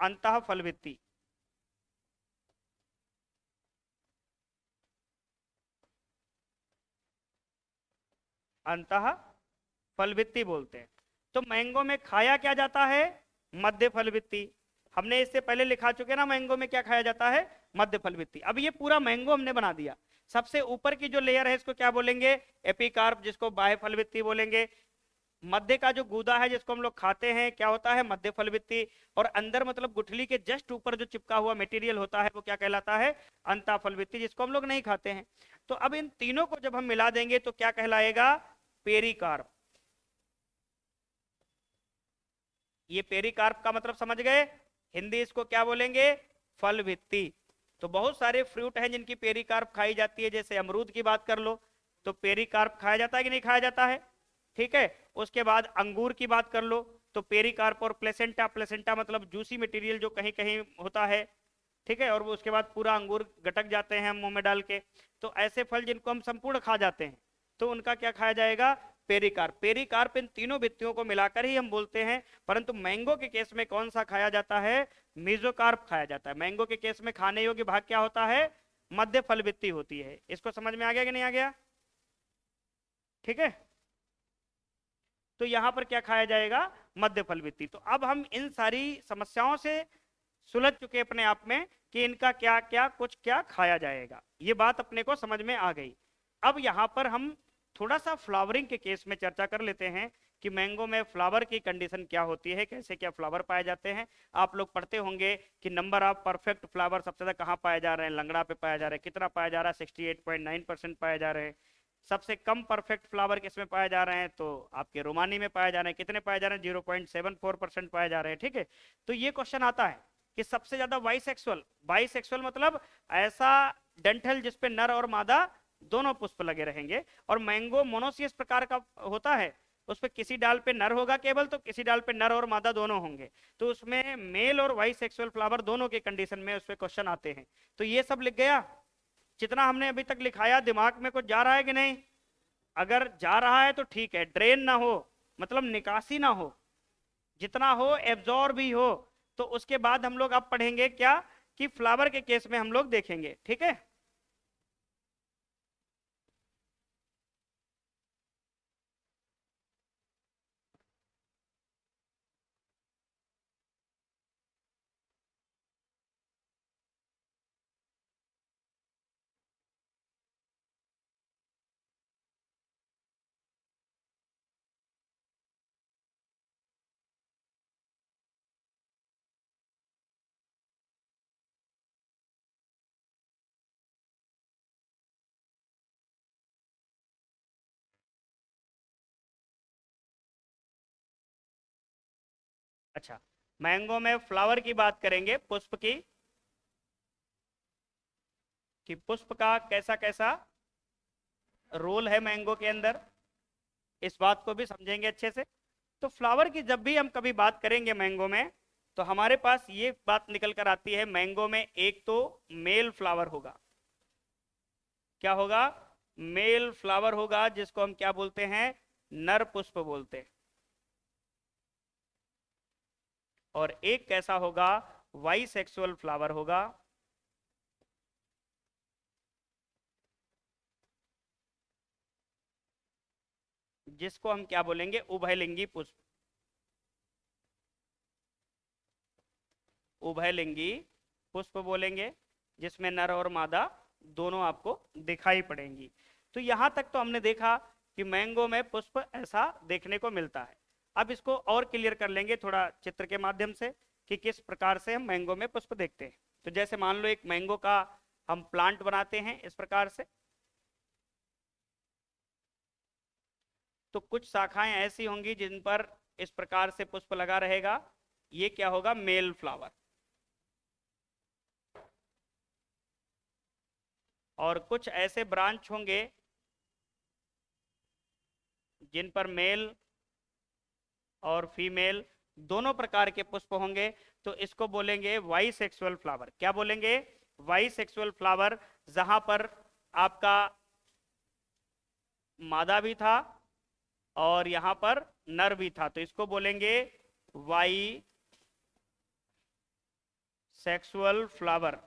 अंतः फलभित्ति। अंतः फलभित्ति बोलते हैं। तो मैंगो में खाया क्या जाता है? मध्य फलभित्ति। हमने इससे पहले लिखा चुके ना, मैंगो में क्या खाया जाता है? मध्य फलभित्ति। अब ये पूरा मैंगो हमने बना दिया। सबसे ऊपर की जो लेयर है इसको क्या बोलेंगे? एपिकार्प, जिसको बाह्य फलभित्ति बोलेंगे। मध्य का जो गूदा है जिसको हम लोग खाते हैं क्या होता है? मध्य फलभित्ति। और अंदर मतलब गुठली के जस्ट ऊपर जो चिपका हुआ मटेरियल होता है वो क्या कहलाता है? अंतः फलभित्ति, जिसको हम लोग नहीं खाते हैं। तो अब इन तीनों को जब हम मिला देंगे तो क्या कहलाएगा? पेरिकार्प। ये पेरिकार्प का मतलब समझ गए? हिंदी इसको क्या बोलेंगे? फल भित्ति। तो बहुत सारे फ्रूट हैं जिनकी पेरिकार्प खाई जाती है, जैसे अमरूद की बात कर लो तो पेरिकार्प खाया जाता है कि नहीं खाया जाता है? ठीक है, उसके बाद अंगूर की बात कर लो तो पेरिकार्प और प्लेसेंटा, प्लेसेंटा मतलब जूसी मटेरियल जो कहीं कहीं होता है, ठीक है, और वो उसके बाद पूरा अंगूर गटक जाते हैं हम मुंह में डाल के। तो ऐसे फल जिनको हम संपूर्ण खा जाते हैं तो उनका क्या खाया जाएगा? पेरिकार्प। पेरिकार्प इन तीनों भित्तियों को मिलाकर ही हम बोलते हैं। परंतु मैंगो के केस में कौन सा खाया जाता है? मीजोकार्प खाया जाता है। मैंगो के केस में खाने योग्य भाग क्या होता है? मध्य फल भित्ति होती है। इसको समझ में आ गया कि नहीं आ गया? ठीक है, तो यहां पर क्या खाया जाएगा? मध्य फल भित्ति। तो अब हम इन सारी समस्याओं से सुलझ चुके अपने आप में कि इनका क्या क्या कुछ क्या खाया जाएगा, ये बात अपने को समझ में आ गई। अब यहाँ पर हम थोड़ा सा फ्लावरिंग के केस में चर्चा कर लेते हैं कि मैंगो में फ्लावर की कंडीशन क्या होती है, कैसे क्या फ्लावर पाए जाते हैं। आप लोग पढ़ते होंगे कि नंबर ऑफ परफेक्ट फ्लावर सबसे ज्यादा कहाँ पाए जा रहे हैं? लंगड़ा पे पाया जा रहा है। कितना पाया जा रहा है? 68.9% पाए जा रहे हैं। सबसे कम परफेक्ट फ्लावर किसमें पाए जा रहे हैं? तो आपके रोमानी में पाए जा रहे हैं। कितने पाए जा रहे हैं? 0.74% पाए जा रहे हैं। ठीक है, तो ये क्वेश्चन आता है कि सबसे ज्यादा बाइसेक्सुअल, बाइसेक्सुअल मतलब ऐसा डंठल जिसपे नर और मादा दोनों पुष्प लगे रहेंगे। और मैंगो मोनोसियस प्रकार का होता है, उस पे किसी डाल पे नर होगा केवल, तो किसी डाल पे नर और मादा दोनों होंगे। तो उसमें मेल और बाइसेक्सुअल फ्लावर दोनों के कंडीशन में उस पे क्वेश्चन आते हैं। तो ये सब लिख गया। जितना हमने अभी तक लिखाया दिमाग में कुछ जा रहा है कि नहीं? अगर जा रहा है तो ठीक है, ड्रेन ना हो, मतलब निकासी ना हो, जितना हो एब्जॉर्ब भी हो। तो उसके बाद हम लोग अब पढ़ेंगे क्या कि फ्लावर के केस में हम लोग देखेंगे। ठीक है। अच्छा, मैंगो में फ्लावर की बात करेंगे, पुष्प की, कि पुष्प का कैसा कैसा रोल है मैंगो के अंदर, इस बात को भी समझेंगे अच्छे से। तो फ्लावर की जब भी हम कभी बात करेंगे मैंगो में, तो हमारे पास ये बात निकल कर आती है, मैंगो में एक तो मेल फ्लावर होगा। क्या होगा? मेल फ्लावर होगा, जिसको हम क्या बोलते हैं? नर पुष्प बोलते हैं। और एक कैसा होगा? वाई सेक्सुअल फ्लावर होगा, जिसको हम क्या बोलेंगे? उभयलिंगी पुष्प। उभयलिंगी पुष्प बोलेंगे, जिसमें नर और मादा दोनों आपको दिखाई पड़ेंगी। तो यहां तक तो हमने देखा कि मैंगो में पुष्प ऐसा देखने को मिलता है। अब इसको और क्लियर कर लेंगे थोड़ा चित्र के माध्यम से, कि किस प्रकार से हम मैंगो में पुष्प देखते हैं। तो जैसे मान लो एक मैंगो का हम प्लांट बनाते हैं इस प्रकार से, तो कुछ शाखाएं ऐसी होंगी जिन पर इस प्रकार से पुष्प लगा रहेगा, ये क्या होगा? Male flower. और कुछ ऐसे ब्रांच होंगे जिन पर मेल और फीमेल दोनों प्रकार के पुष्प होंगे, तो इसको बोलेंगे वाई सेक्सुअल फ्लावर। क्या बोलेंगे? वाई सेक्सुअल फ्लावर, जहां पर आपका मादा भी था और यहां पर नर भी था, तो इसको बोलेंगे वाई सेक्सुअल फ्लावर।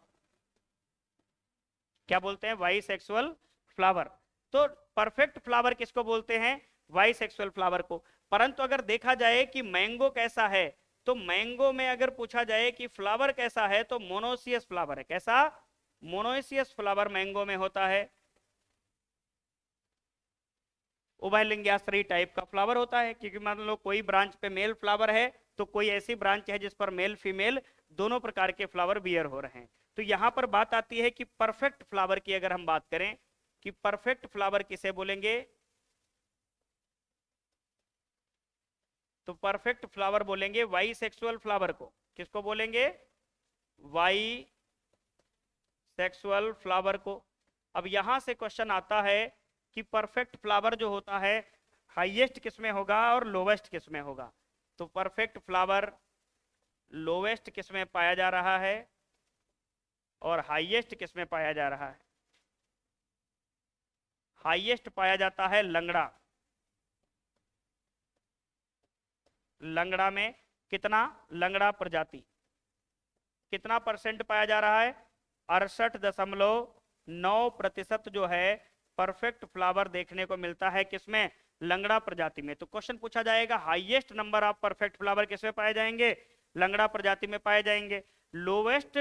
क्या बोलते हैं? Bisexual flower. तो परफेक्ट फ्लावर किसको बोलते हैं? वाई सेक्सुअल फ्लावर को। परंतु अगर देखा जाए कि मैंगो कैसा है, तो मैंगो में अगर पूछा जाए कि फ्लावर कैसा है, तो मोनोसियस फ्लावर है। कैसा? मोनोसियस फ्लावर मैंगो में होता है। उभयलिंग्याश्रयी टाइप का फ्लावर होता है, क्योंकि मान लो कोई ब्रांच पे मेल फ्लावर है, तो कोई ऐसी ब्रांच है जिस पर मेल फीमेल दोनों प्रकार के फ्लावर बियर हो रहे हैं। तो यहां पर बात आती है कि परफेक्ट फ्लावर की अगर हम बात करें, कि परफेक्ट फ्लावर किसे बोलेंगे, तो परफेक्ट फ्लावर बोलेंगे वाई सेक्सुअल फ्लावर को। किसको बोलेंगे? वाई सेक्सुअल फ्लावर को। अब यहां से क्वेश्चन आता है कि परफेक्ट फ्लावर जो होता है, हाईएस्ट किस में होगा और लोवेस्ट किस में होगा? तो परफेक्ट फ्लावर लोवेस्ट किस में पाया जा रहा है और हाईएस्ट किस में पाया जा रहा है? हाईएस्ट पाया जाता है लंगड़ा। लंगड़ा में कितना? लंगड़ा प्रजाति कितना परसेंट पाया जा रहा है? 68.9% जो है परफेक्ट फ्लावर देखने को मिलता है किसमें? लंगड़ा प्रजाति में। तो क्वेश्चन पूछा जाएगा, highest number of perfect flower किसमें पाए जाएंगे? लंगड़ा प्रजाति में पाए जाएंगे। लोवेस्ट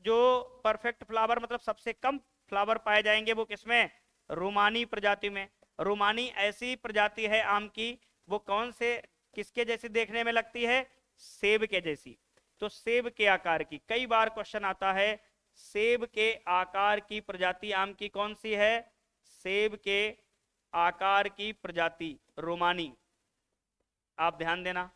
जो परफेक्ट फ्लावर, मतलब सबसे कम फ्लावर पाए जाएंगे, वो किसमें? रोमानी प्रजाति में। रोमानी ऐसी प्रजाति है आम की, वो कौन से, किसके जैसी देखने में लगती है? सेब के जैसी। तो सेब के आकार की, कई बार क्वेश्चन आता है, सेब के आकार की प्रजाति आम की कौन सी है? सेब के आकार की प्रजाति रोमानी। आप ध्यान देना,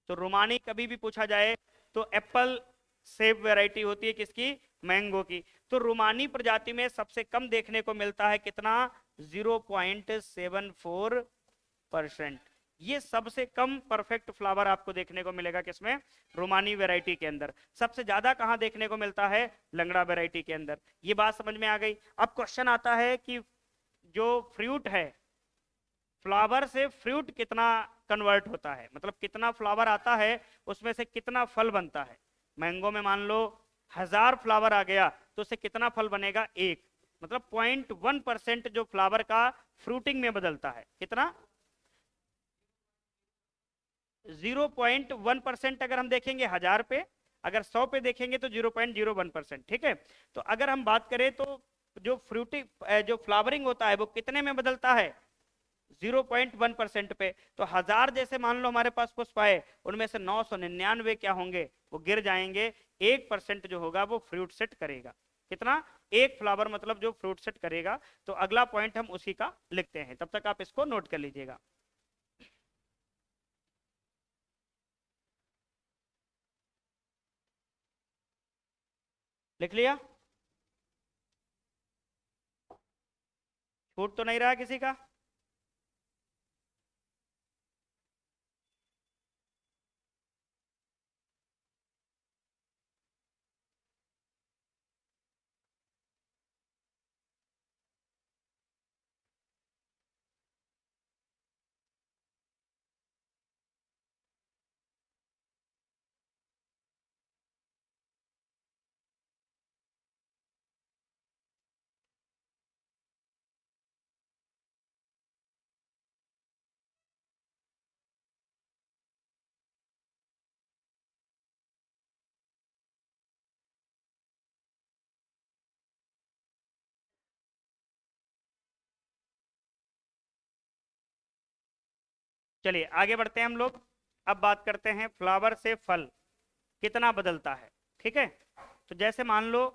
तो रोमानी कभी भी पूछा जाए तो एप्पल सेब वैरायटी होती है किसकी? मैंगो की। तो रोमानी प्रजाति में सबसे कम देखने को मिलता है कितना? 0.74%। ये सबसे कम परफेक्ट फ्लावर आपको देखने को मिलेगा किसमें? रोमानी वैरायटी के अंदर। सबसे ज्यादा कहां देखने को मिलता है? लंगड़ा वैरायटी के अंदर। ये बात समझ में आ गई। अब क्वेश्चन आता है कि जो फ्रूट है, फ्लावर से फ्रूट कितना कन्वर्ट होता है, मतलब कितना फ्लावर आता है उसमें से कितना फल बनता है। मैंगो में मान लो 1000 फ्लावर आ गया, तो उससे कितना फल बनेगा? एक। मतलब 0.1% जो फ्लावर का फ्रूटिंग में बदलता है, कितना? 0.1%। अगर हम देखेंगे 1000 पे, अगर 100 पे देखेंगे तो 0.01%। ठीक है। तो अगर हम बात करें तो जो फ्रूटिंग जो फ्लावरिंग होता है वो कितने में बदलता है? 0.1% पे। तो 1000 जैसे मान लो हमारे पास पुष्प आए, उनमें से 999 क्या होंगे? वो गिर जाएंगे। 1% जो होगा वो फ्रूट सेट करेगा। कितना? एक फ्लावर मतलब जो फ्रूट सेट करेगा। तो अगला पॉइंट हम उसी का लिखते हैं, तब तक आप इसको नोट कर लीजिएगा। लिख लिया? छूट तो नहीं रहा किसी का? चलिए आगे बढ़ते हैं हम लोग। अब बात करते हैं फ्लावर से फल कितना बदलता है। ठीक है, तो जैसे मान लो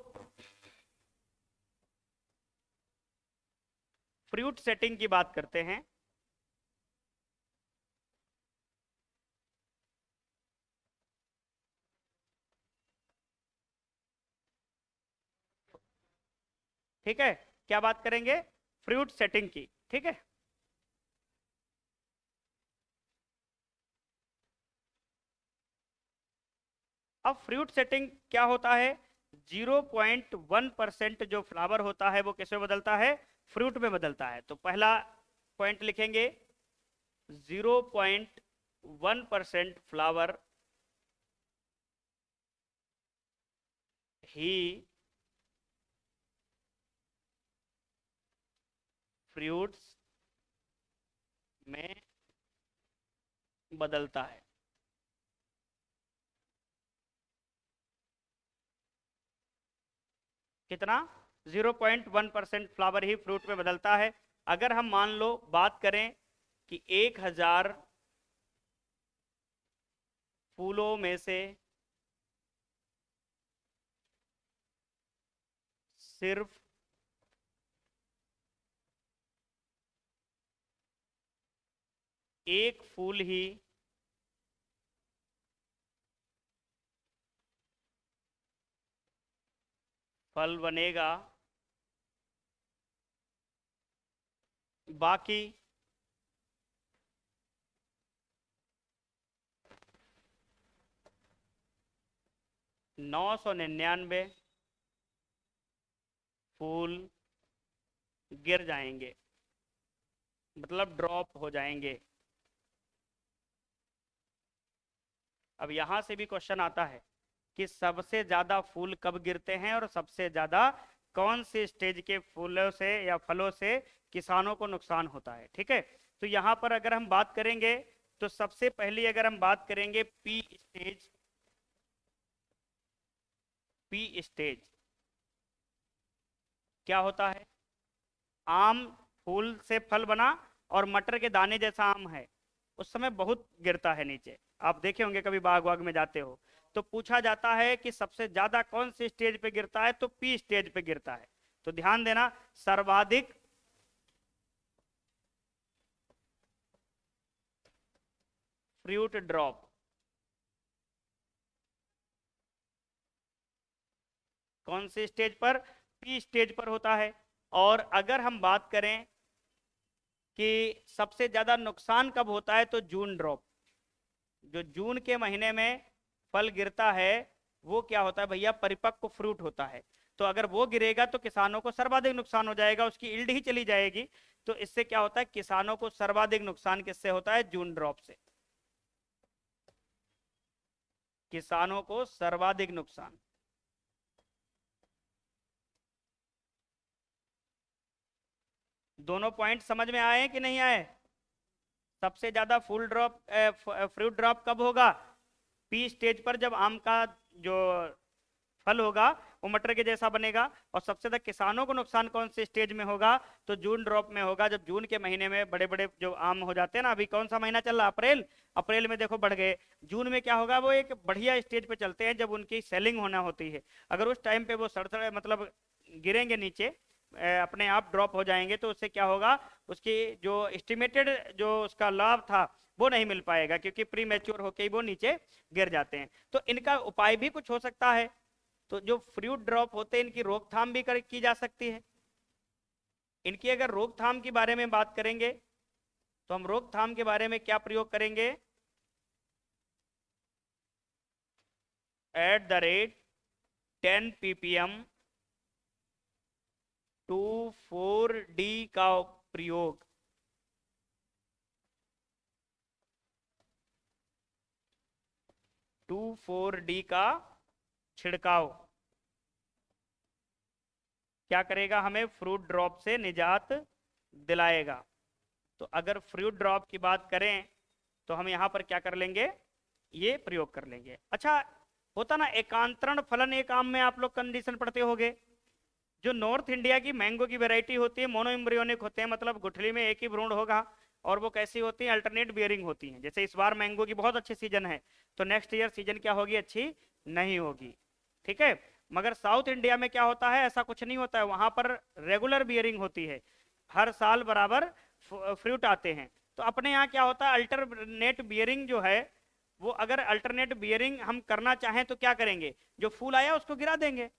फ्रूट सेटिंग की बात करते हैं। ठीक है, क्या बात करेंगे? फ्रूट सेटिंग की। ठीक है, अब फ्रूट सेटिंग क्या होता है? 0.1% जो फ्लावर होता है वो किसमें बदलता है? फ्रूट में बदलता है। तो पहला पॉइंट लिखेंगे, 0.1% फ्लावर ही फ्रूट्स में बदलता है। कितना? 0.1% फ्लावर ही फ्रूट में बदलता है। अगर हम मान लो बात करें कि 1000 फूलों में से सिर्फ एक फूल ही फल बनेगा, बाकी 999 फूल गिर जाएंगे, मतलब ड्रॉप हो जाएंगे। अब यहां से भी क्वेश्चन आता है कि सबसे ज्यादा फूल कब गिरते हैं और सबसे ज्यादा कौन से स्टेज के फूलों से या फलों से किसानों को नुकसान होता है। ठीक है, तो यहां पर अगर हम बात करेंगे तो सबसे पहली अगर हम बात करेंगे पी स्टेज, पी स्टेज क्या होता है? आम फूल से फल बना और मटर के दाने जैसा आम है, उस समय बहुत गिरता है नीचे। आप देखे होंगे कभी बाग वाग में जाते हो तो पूछा जाता है कि सबसे ज्यादा कौन सी स्टेज पे गिरता है, तो पी स्टेज पे गिरता है। तो ध्यान देना, सर्वाधिक फ्रूट ड्रॉप कौन सी स्टेज पर? पी स्टेज पर होता है। और अगर हम बात करें कि सबसे ज्यादा नुकसान कब होता है, तो जून ड्रॉप, जो जून के महीने में फल गिरता है वो क्या होता है भैया? परिपक्व फ्रूट होता है। तो अगर वो गिरेगा तो किसानों को सर्वाधिक नुकसान हो जाएगा, उसकी ईल्ड ही चली जाएगी। तो इससे क्या होता है? किसानों को सर्वाधिक नुकसान किससे होता है? जून ड्रॉप से। किसानों को सर्वाधिक नुकसान। दोनों पॉइंट समझ में आए कि नहीं आए? सबसे ज्यादा फूल ड्रॉप फ्रूट ड्रॉप कब होगा? पी स्टेज पर, जब आम का जो फल होगा वो मटर के जैसा बनेगा। और सबसे ज्यादा किसानों को नुकसान कौन से स्टेज में होगा? तो जून ड्रॉप में होगा, जब जून के महीने में बड़े बड़े जो आम हो जाते हैं ना। अभी कौन सा महीना चल रहा है? अप्रैल। अप्रैल में देखो बढ़ गए। जून में क्या होगा? वो एक बढ़िया स्टेज पे चलते हैं जब उनकी सेलिंग होना होती है। अगर उस टाइम पे वो सड़सड़ मतलब गिरेंगे नीचे, अपने आप ड्रॉप हो जाएंगे, तो उससे क्या होगा? उसकी जो एस्टिमेटेड जो उसका लाभ था वो नहीं मिल पाएगा, क्योंकि प्री मैच्योर होके ही वो नीचे गिर जाते हैं। तो इनका उपाय भी कुछ हो सकता है। तो जो फ्रूट ड्रॉप होते हैं इनकी रोकथाम भी की जा सकती है। इनकी अगर रोकथाम के बारे में बात करेंगे तो हम रोकथाम के बारे में क्या प्रयोग करेंगे, @ 10 ppm 2,4-D का प्रयोग। टू 4-D का छिड़काव क्या करेगा, हमें फ्रूट ड्रॉप से निजात दिलाएगा। तो अगर फ्रूट ड्रॉप की बात करें तो हम यहां पर क्या कर लेंगे, ये प्रयोग कर लेंगे। अच्छा, होता ना एकांतरण फलन, एक आम में आप लोग कंडीशन पढ़ते होंगे। जो नॉर्थ इंडिया की मैंगो की वैरायटी होती है मोनो एम्ब्रियोनिक होते हैं, मतलब गुठली में एक ही भ्रूण होगा, और वो कैसी होती है, अल्टरनेट बियरिंग होती हैं। जैसे इस बार मैंगो की बहुत अच्छी सीजन है, तो नेक्स्ट ईयर सीजन क्या होगी, अच्छी नहीं होगी, ठीक है। मगर साउथ इंडिया में क्या होता है, ऐसा कुछ नहीं होता है, वहां पर रेगुलर बियरिंग होती है, हर साल बराबर फ्रूट आते हैं। तो अपने यहाँ क्या होता है, अल्टरनेट बियरिंग जो है वो, अगर अल्टरनेट बियरिंग हम करना चाहें तो क्या करेंगे, जो फूल आया उसको गिरा देंगे।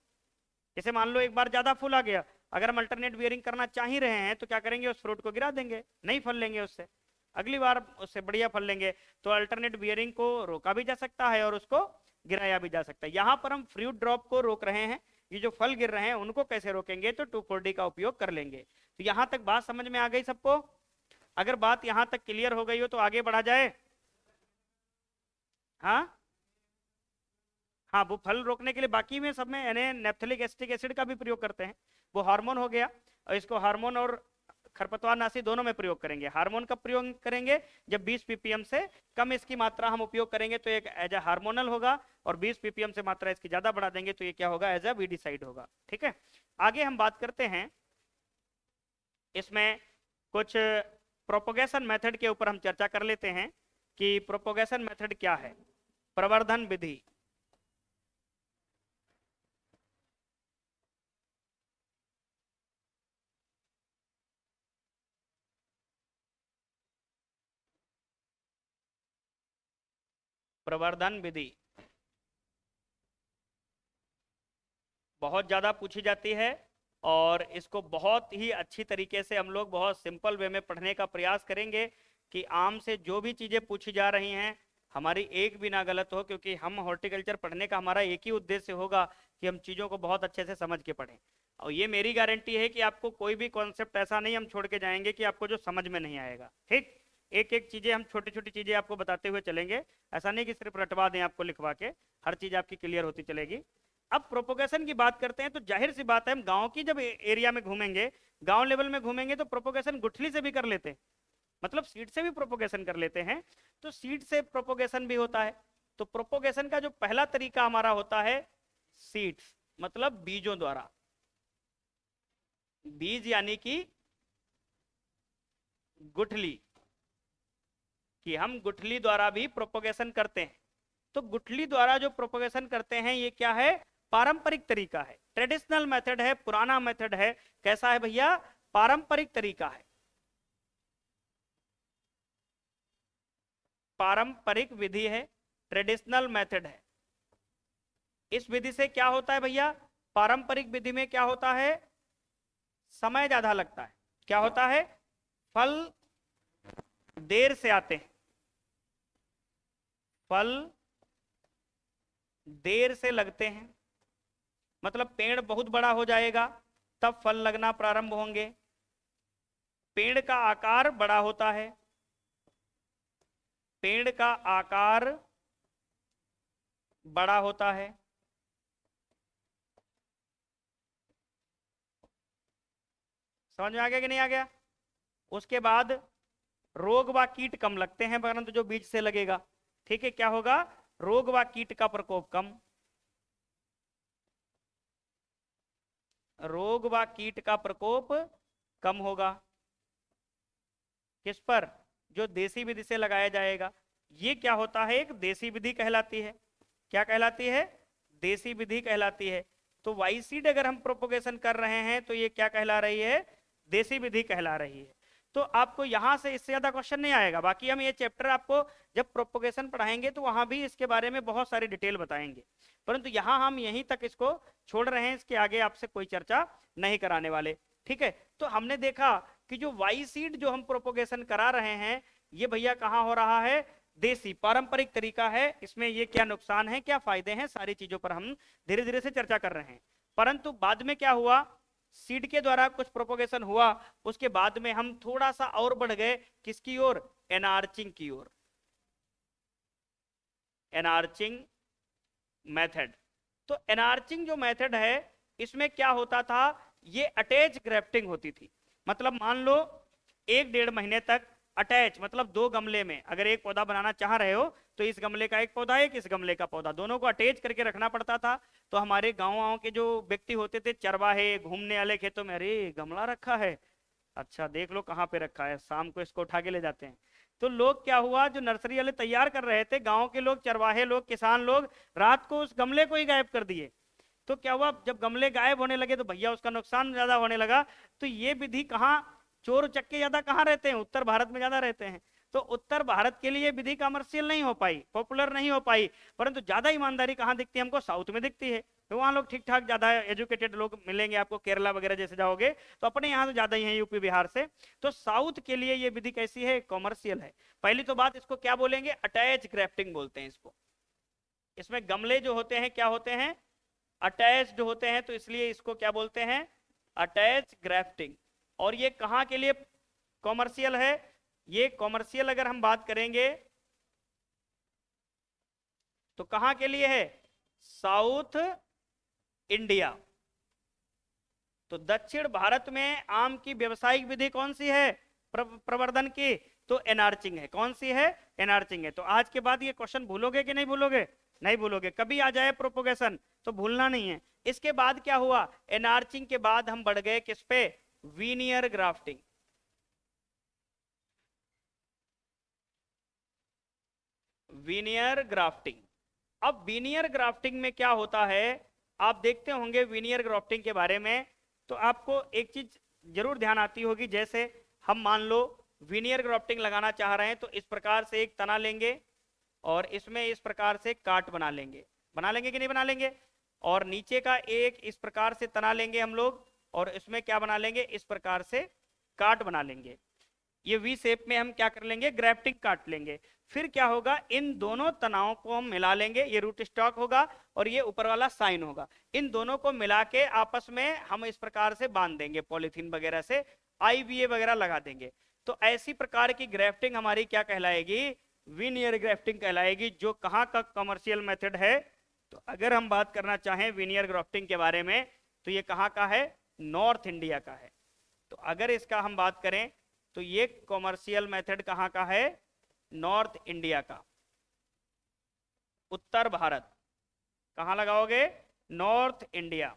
जैसे मान लो एक बार ज्यादा फूल आ गया, अगर हम अल्टरनेट बियरिंग करना चाह ही रहे हैं तो क्या करेंगे, उस फ्रूट को गिरा देंगे, नहीं फल लेंगे उससे, अगली बार उससे बढ़िया फल लेंगे। तो अल्टरनेट बियरिंग को रोका भी जा सकता है और उसको गिराया भी जा सकता है। यहां पर हम फ्रूट ड्रॉप को रोक रहे हैं, ये जो फल गिर रहे हैं उनको कैसे रोकेंगे, तो 2,4-D का उपयोग कर लेंगे। तो यहां तक बात समझ में आ गई सबको? अगर बात यहां तक क्लियर हो गई हो तो आगे बढ़ा जाए। हाँ हाँ, वो फल रोकने के लिए बाकी में सब में नेप्थेलिक एसिटिक एसिड का भी प्रयोग करते हैं, वो हार्मोन हो गया, और इसको हार्मोन और खरपतवार नाशी दोनों में प्रयोग करेंगे। हार्मोन का प्रयोग करेंगे जब 20 ppm से कम इसकी मात्रा हम उपयोग करेंगे तो एक एज ए हार्मोनल होगा, और 20 ppm से मात्रा इसकी ज्यादा बढ़ा देंगे तो ये क्या होगा, एज ए वीडिसाइड होगा, ठीक है। आगे हम बात करते हैं, इसमें कुछ प्रोपोगेशन मेथड के ऊपर हम चर्चा कर लेते हैं कि प्रोपोगेशन मेथड क्या है। प्रवर्धन विधि, प्रवर्धन विधि बहुत ज़्यादा पूछी जाती है, और इसको बहुत ही अच्छी तरीके से हम लोग बहुत सिंपल वे में पढ़ने का प्रयास करेंगे कि आम से जो भी चीज़ें पूछी जा रही हैं हमारी एक भी ना गलत हो, क्योंकि हम हॉर्टिकल्चर पढ़ने का हमारा एक ही उद्देश्य होगा कि हम चीज़ों को बहुत अच्छे से समझ के पढ़ें। और ये मेरी गारंटी है कि आपको कोई भी कॉन्सेप्ट ऐसा नहीं हम छोड़ के जाएंगे कि आपको जो समझ में नहीं आएगा, ठीक। एक एक चीज़ें हम छोटी छोटी चीज़ें आपको बताते हुए चलेंगे, ऐसा नहीं कि सिर्फ रटवा दें आपको लिखवा के, हर चीज़ आपकी क्लियर होती चलेगी। अब प्रोपोगेशन की बात करते हैं, तो जाहिर सी बात है हम गांव की जब एरिया में घूमेंगे, गांव लेवल में घूमेंगे, तो प्रोपोगेशन गुठली से भी कर लेते हैं, मतलब सीड से भी प्रोपोगेशन कर लेते हैं। तो सीड से प्रोपोगेशन भी होता है। तो प्रोपोगेशन का जो पहला तरीका हमारा होता है सीड्स, मतलब बीजों द्वारा, बीज यानी कि गुठली, कि हम गुठली द्वारा भी प्रोपोगेशन करते हैं। तो गुठली द्वारा जो प्रोपोगेशन करते हैं ये क्या है, पारंपरिक तरीका है, ट्रेडिशनल मेथड है, पुराना मेथड है। कैसा है भैया, पारंपरिक तरीका है, पारंपरिक विधि है, ट्रेडिशनल मेथड है। इस विधि से क्या होता है भैया, पारंपरिक विधि में क्या होता है, समय ज्यादा लगता है। क्या होता है, फल देर से आते हैं, फल देर से लगते हैं, मतलब पेड़ बहुत बड़ा हो जाएगा तब फल लगना प्रारंभ होंगे। पेड़ का आकार बड़ा होता है, पेड़ का आकार बड़ा होता है, समझ में आ गया कि नहीं आ गया। उसके बाद रोग व कीट कम लगते हैं, परंतु जो बीज से लगेगा, ठीक है, क्या होगा, रोग व कीट का प्रकोप कम, रोग व कीट का प्रकोप कम होगा। किस पर, जो देसी विधि से लगाया जाएगा। ये क्या होता है, एक देसी विधि कहलाती है। क्या कहलाती है, देसी विधि कहलाती है। तो वाई सीड अगर हम प्रोपोगेशन कर रहे हैं तो ये क्या कहला रही है, देसी विधि कहला रही है। तो आपको यहाँ से इससे ज्यादा क्वेश्चन नहीं आएगा। बाकी हम ये चैप्टर आपको जब प्रोपोगेशन पढ़ाएंगे तो वहां भी इसके बारे में बहुत सारी डिटेल बताएंगे, परंतु यहाँ हम यहीं तक इसको छोड़ रहे हैं, इसके आगे आपसे कोई चर्चा नहीं कराने वाले। ठीक है, तो हमने देखा कि जो वाई सीड जो हम प्रोपोगेशन करा रहे हैं ये भैया कहाँ हो रहा है, देसी पारंपरिक तरीका है। इसमें ये क्या नुकसान है, क्या फायदे हैं, सारी चीजों पर हम धीरे धीरे से चर्चा कर रहे हैं। परंतु बाद में क्या हुआ, सीड के द्वारा कुछ प्रोपोगेशन हुआ, उसके बाद में हम थोड़ा सा और बढ़ गए किसकी ओर, एनआर्चिंग की ओर, एनआर्चिंग मेथड। तो एनआर्चिंग जो मेथड है इसमें क्या होता था, ये अटैच ग्राफ्टिंग होती थी। मतलब मान लो 1-1.5 महीने तक अटैच, मतलब 2 गमले में अगर एक पौधा बनाना चाह रहे हो तो इस गमले का एक पौधा, एक इस गमले का पौधा, दोनों को अटैच करके रखना पड़ता था। तो हमारे गाँव के जो व्यक्ति होते थे, चरवाहे, घूमने वाले खेतों में, अरे गमला रखा है, अच्छा देख लो कहाँ पे रखा है, शाम को इसको उठा के ले जाते हैं। तो लोग क्या हुआ, जो नर्सरी वाले तैयार कर रहे थे, गांव के लोग, चरवाहे लोग, किसान लोग, रात को उस गमले को ही गायब कर दिए। तो क्या हुआ, जब गमले गायब होने लगे तो भैया उसका नुकसान ज्यादा होने लगा। तो ये विधि कहाँ, चोर चक्के ज्यादा कहाँ रहते हैं, उत्तर भारत में ज्यादा रहते हैं। तो उत्तर भारत के लिए विधि कमर्शियल नहीं हो पाई, पॉपुलर नहीं हो पाई, परंतु ज्यादा ईमानदारी कहाँ दिखती है हमको, साउथ में दिखती है। तो वहाँ लोग ठीक ठाक ज्यादा एजुकेटेड लोग मिलेंगे आपको, केरला वगैरह जैसे जाओगे तो अपने यहाँ तो ज्यादा ही है, यूपी बिहार से। तो साउथ के लिए ये विधि कैसी है, कॉमर्शियल है। पहली तो बात, इसको क्या बोलेंगे, अटैच ग्राफ्टिंग बोलते हैं इसको। इसमें गमले जो होते हैं क्या होते हैं, अटैच्ड होते हैं, तो इसलिए इसको क्या बोलते हैं, अटैच ग्राफ्टिंग। और ये कहाँ के लिए कॉमर्शियल है, ये कॉमर्शियल अगर हम बात करेंगे तो कहाँ के लिए है, साउथ इंडिया। तो दक्षिण भारत में आम की व्यवसायिक विधि कौन सी है, प्रवर्धन की, तो एनआर्चिंग है। कौन सी है, एनआर्चिंग है। तो आज के बाद ये क्वेश्चन भूलोगे कि नहीं भूलोगे, नहीं भूलोगे, कभी आ जाए प्रोपोगेशन तो भूलना नहीं है। इसके बाद क्या हुआ, एनआर्चिंग के बाद हम बढ़ गए किस पे, वीनियर ग्राफ्टिंग। Veneer grafting. अब वीनियर ग्राफ्टिंग में क्या होता है, आप देखते होंगे वीनियर ग्राफ्टिंग के बारे में, तो आपको एक चीज जरूर ध्यान आती होगी। जैसे हम मान लो वीनियर ग्राफ्टिंग लगाना चाह रहे हैं, तो इस प्रकार से एक तना लेंगे और इसमें इस प्रकार से काट बना लेंगे, बना लेंगे कि नहीं बना लेंगे, और नीचे का एक इस प्रकार से तना लेंगे हम लोग, और इसमें क्या बना लेंगे, इस प्रकार से काट बना लेंगे। ये वी शेप में हम क्या कर लेंगे, ग्राफ्टिंग काट लेंगे। फिर क्या होगा, इन दोनों तनावों को हम मिला लेंगे, ये रूट स्टॉक होगा और ये ऊपर वाला साइन होगा। इन दोनों को मिला के आपस में हम इस प्रकार से बांध देंगे, पॉलीथीन वगैरह से आईवीए वगैरह लगा देंगे। तो ऐसी प्रकार की ग्राफ्टिंग हमारी क्या कहलाएगी, वीनियर ग्राफ्टिंग कहलाएगी, जो कहाँ का कमर्शियल मेथड है। तो अगर हम बात करना चाहें वीनियर ग्राफ्टिंग के बारे में, तो ये कहाँ का है, नॉर्थ इंडिया का है। तो अगर इसका हम बात करें तो ये कॉमर्शियल मेथड कहाँ का है, नॉर्थ इंडिया का, उत्तर भारत। कहाँ लगाओगे, नॉर्थ इंडिया,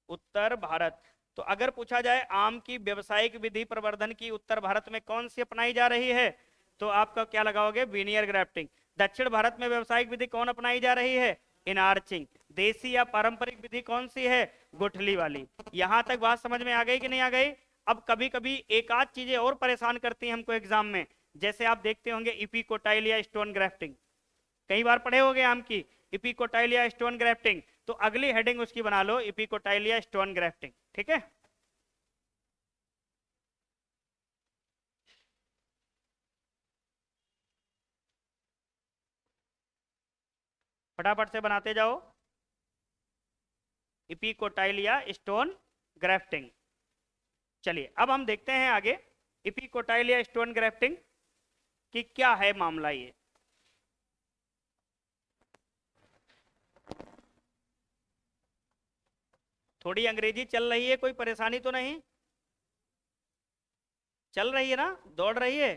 उत्तर भारत। तो अगर पूछा जाए आम की व्यवसायिक विधि प्रवर्धन की उत्तर भारत में कौन सी अपनाई जा रही है, तो आपका क्या लगाओगे, वीनियर ग्राफ्टिंग। दक्षिण भारत में व्यवसायिक विधि कौन अपनाई जा रही है, इनार्चिंग। देसी या पारंपरिक विधि कौन सी है, गुठली वाली। यहां तक बात समझ में आ गई कि नहीं आ गई। अब कभी कभी एक आध चीजें और परेशान करती हैं हमको एग्जाम में, जैसे आप देखते होंगे इपिकोटाइल या स्टोन ग्राफ्टिंग, कई बार पढ़े होंगे आम की, इपिकोटाइल या स्टोन ग्राफ्टिंग। तो अगली हेडिंग उसकी बना लो, इपिकोटाइल या स्टोन ग्राफ्टिंग, ठीक है। फटाफट से बनाते जाओ, इपिकोटाइल या स्टोन ग्राफ्टिंग। चलिए अब हम देखते हैं आगे इपिकोटाइल या स्टोन ग्राफ्टिंग कि क्या है मामला। ये थोड़ी अंग्रेजी चल रही है, कोई परेशानी तो नहीं, चल रही है ना, दौड़ रही है।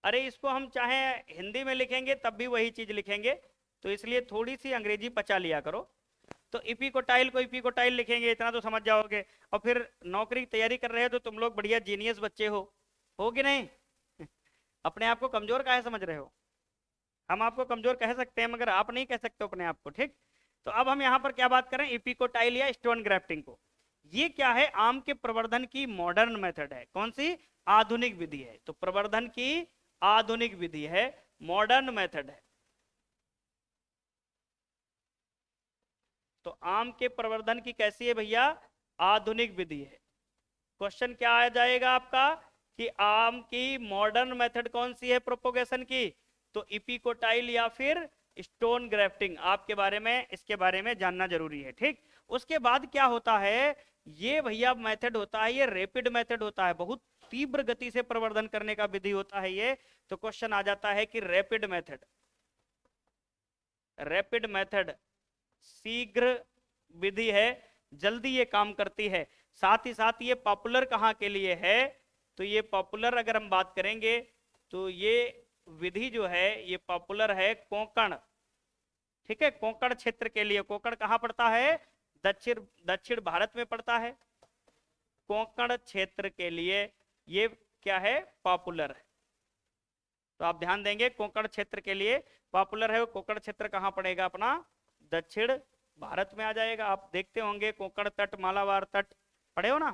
अरे इसको हम चाहे हिंदी में लिखेंगे तब भी वही चीज लिखेंगे, तो इसलिए थोड़ी सी अंग्रेजी पचा लिया करो। तो इपिकोटाइल को इपिकोटाइल लिखेंगे, इतना तो समझ जाओगे। और फिर नौकरी की तैयारी कर रहे हो तो तुम लोग बढ़िया जीनियस बच्चे हो कि नहीं अपने आप को कमजोर काहे समझ रहे हो, हम आपको कमजोर कह सकते हैं मगर आप नहीं कह सकते अपने आप को, ठीक। तो अब हम यहाँ पर क्या बात करें, इपिकोटाइल या स्टोन ग्राफ्टिंग को। ये क्या है, आम के प्रवर्धन की मॉडर्न मेथड है। कौन सी? आधुनिक विधि है। तो प्रवर्धन की आधुनिक विधि है, मॉडर्न मेथड है। तो आम के प्रवर्धन की कैसी है भैया? आधुनिक विधि है। क्वेश्चन क्या आ जाएगा आपका कि आम की मॉडर्न मेथड कौन सी है प्रोपोगेशन की? तो इपिकोटाइल या फिर स्टोन ग्राफ्टिंग। आपके बारे में, इसके बारे में जानना जरूरी है, ठीक। उसके बाद क्या होता है, ये भैया मेथड होता है, ये रैपिड मेथड होता है, बहुत तीव्र गति से प्रवर्धन करने का विधि होता है ये। तो क्वेश्चन आ जाता है कि रैपिड मेथड, रैपिड मेथड शीघ्र विधि है, जल्दी ये काम करती है। साथ ही साथ ये पॉपुलर कहाँ के लिए है? तो ये पॉपुलर अगर हम बात करेंगे तो ये विधि जो है ये पॉपुलर है कोंकण, ठीक है, कोंकण क्षेत्र के लिए। कोंकण कहाँ पड़ता है? दक्षिण दक्षिण भारत में पड़ता है। कोंकण क्षेत्र के लिए ये क्या है? पॉपुलर है। तो आप ध्यान देंगे, कोंकण क्षेत्र के लिए पॉपुलर है। कोंकण क्षेत्र कहाँ पड़ेगा अपना? दक्षिण भारत में आ जाएगा। आप देखते होंगे कोंकण तट, मालाबार तट पढ़े हो ना,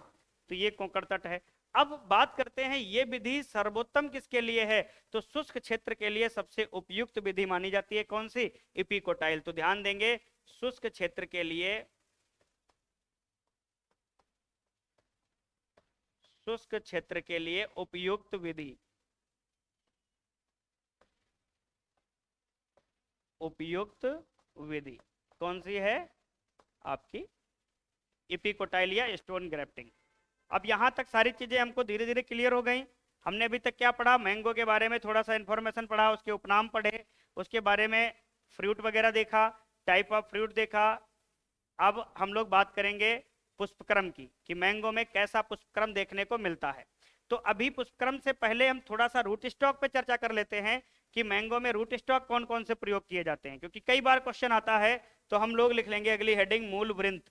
तो ये कोंकण तट है। अब बात करते हैं ये विधि सर्वोत्तम किसके लिए है? तो शुष्क क्षेत्र के लिए सबसे उपयुक्त विधि मानी जाती है। कौन सी? इपिकोटाइल। तो ध्यान देंगे, शुष्क क्षेत्र के लिए, शुष्क क्षेत्र के लिए उपयुक्त विधि, उपयुक्त विधि कौन सी है? आपकी इपिकोटाइल या स्टोन ग्राफ्टिंग। अब यहां तक सारी चीजें हमको धीरे धीरे क्लियर हो गई। हमने अभी तक क्या पढ़ा? मैंगो के बारे में थोड़ा सा इंफॉर्मेशन पढ़ा, उसके उपनाम पढ़े, उसके बारे में फ्रूट वगैरह देखा, टाइप ऑफ फ्रूट देखा। अब हम लोग बात करेंगे पुष्पक्रम की, कि मैंगो में कैसा पुष्पक्रम देखने को मिलता है। तो अभी पुष्पक्रम से पहले हम थोड़ा सा रूट स्टॉक पे चर्चा कर लेते हैं कि मैंगो में रूट स्टॉक कौन कौन से प्रयोग किए जाते हैं, क्योंकि कई बार क्वेश्चन आता है। तो हम लोग लिख लेंगे अगली हेडिंग, मूल वृंत।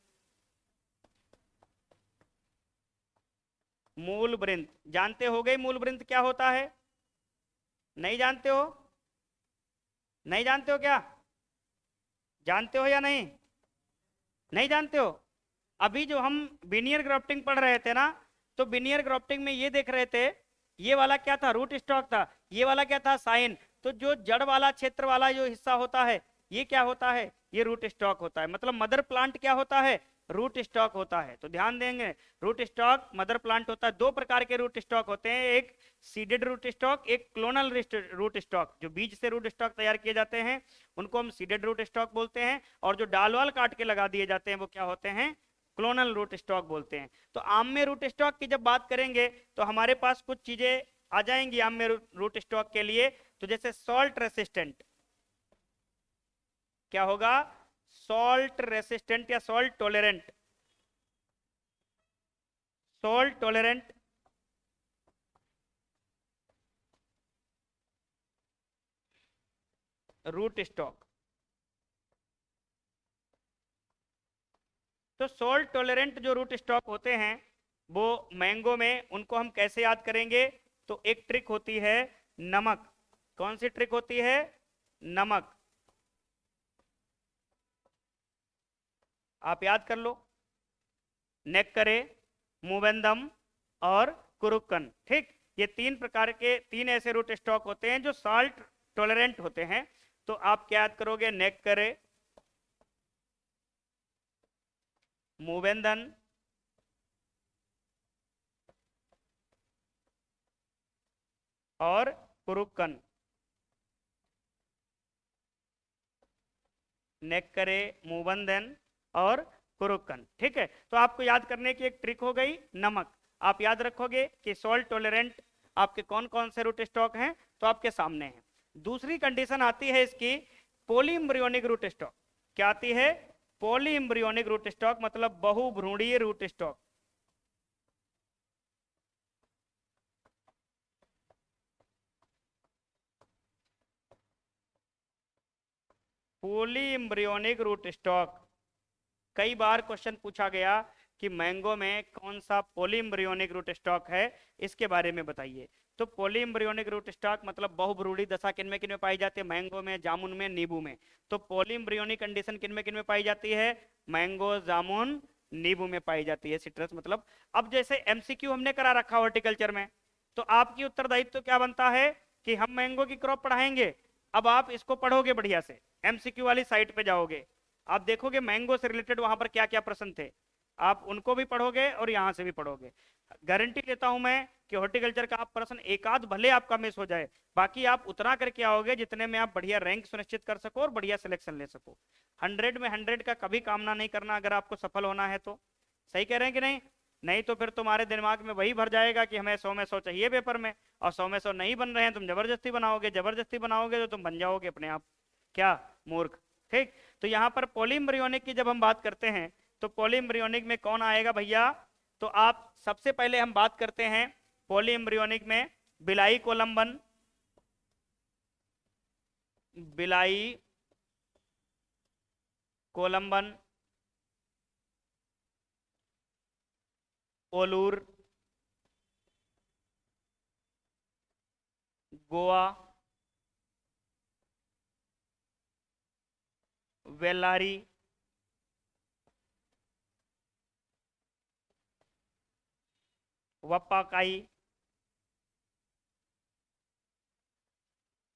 मूल वृंत जानते हो गए? मूल वृंत क्या होता है? नहीं जानते हो? नहीं जानते हो क्या? जानते हो या नहीं? नहीं जानते हो? अभी जो हम बिनियर ग्राफ्टिंग पढ़ रहे थे ना, तो बिनियर ग्राफ्टिंग में ये देख रहे थे, ये वाला क्या था? रूट स्टॉक था। ये वाला क्या था? साइन। तो जो जड़ वाला क्षेत्र वाला जो हिस्सा होता है, ये क्या होता है? ये रूट स्टॉक होता है। मतलब मदर प्लांट क्या होता है? रूट स्टॉक होता है। तो ध्यान देंगे, रूट स्टॉक मदर प्लांट होता है। दो प्रकार के रूट स्टॉक होते हैं, एक सीडेड रूट स्टॉक, एक क्लोनल रूट स्टॉक। जो बीज से रूट स्टॉक तैयार किए जाते हैं उनको हम सीडेड रूट स्टॉक बोलते हैं, और जो डाल वाल काट के लगा दिए जाते हैं वो क्या होते हैं? क्लोनल रूट स्टॉक बोलते हैं। तो आम में रूट स्टॉक की जब बात करेंगे तो हमारे पास कुछ चीजें आ जाएंगी आम में रूट स्टॉक के लिए। तो जैसे सॉल्ट रेसिस्टेंट, क्या होगा? सॉल्ट रेसिस्टेंट या salt tolerant, salt tolerant root stock. तो सॉल्ट टॉलरेंट जो रूट स्टॉक होते हैं वो मैंगो में, उनको हम कैसे याद करेंगे? तो एक ट्रिक होती है नमक। कौन सी ट्रिक होती है? नमक। आप याद कर लो, नेक्करे, मूवेंदम और कुरुक्कन, ठीक। ये तीन प्रकार के, तीन ऐसे रूट स्टॉक होते हैं जो सॉल्ट टॉलरेंट होते हैं। तो आप क्या याद करोगे? नेक्करे, मूवेंदन और कुरुक्कन। नेक्करे, मूवंदन और कुरुक्कन, ठीक है। तो आपको याद करने की एक ट्रिक हो गई नमक। आप याद रखोगे कि सॉल्ट टॉलरेंट आपके कौन कौन से रूट स्टॉक हैं, तो आपके सामने हैं। दूसरी कंडीशन आती है इसकी पॉली एम्ब्रियोनिक रूट स्टॉक। क्या आती है? पॉली एम्ब्रियोनिक रूट स्टॉक, मतलब बहुभ्रूणीय root stock. Polyembryonic root stock, कई बार क्वेश्चन पूछा गया कि मैंगो में कौन सा पॉली एम्ब्रियोनिक रूट स्टॉक है, इसके बारे में बताइए। तो पॉली एम्ब्रियोनिक रूट स्टॉक मतलब बहुभ्रूणी दशा किन में पाई जाती है? मैंगो में, जामुन में, नींबू में। तो पॉली एम्ब्रियोनिक कंडीशन किन में पाई जाती है? मैंगो, जामुन, नींबू में पाई जाती है सिट्रस मतलब। अब जैसे एमसीक्यू हमने करा रखा हॉर्टिकल्चर में, तो आपकी उत्तरदायित्व तो क्या बनता है कि हम मैंगो की क्रॉप पढ़ाएंगे। अब आप इसको पढ़ोगे बढ़िया से, एमसीक्यू वाली साइट पे जाओगे, आप देखोगे मैंगो से रिलेटेड वहां पर क्या क्या प्रश्न थे, आप उनको भी पढ़ोगे और यहां से भी पढ़ोगे। गारंटी देता हूं मैं कि हॉर्टिकल्चर का आप प्रश्न एक आध भले आपका मिस हो जाए, बाकी आप उतना करके आओगे जितने में आप बढ़िया रैंक सुनिश्चित कर सको और बढ़िया सिलेक्शन ले सको। 100 में 100 का कभी कामना नहीं करना अगर आपको सफल होना है तो। सही कह रहे हैं कि नहीं? नहीं तो फिर तुम्हारे दिमाग में वही भर जाएगा कि हमें 100 में 100 चाहिए पेपर में, और 100 में 100 नहीं बन रहे हैं, तुम जबरदस्ती बनाओगे, जबरदस्ती बनाओगे तो तुम बन जाओगे अपने आप क्या, मूर्ख। ठीक। तो यहाँ पर पॉलीम्ब्रियोनिक की जब हम बात करते हैं, तो पॉलीम्ब्रियोनिक में कौन आएगा भैया? तो आप सबसे पहले हम बात करते हैं पॉलीम्ब्रियोनिक में बिलाई कोलंबन, बिलाई कोलंबन, ओलूर, गोवा, वेलारी, वप्पाकाई,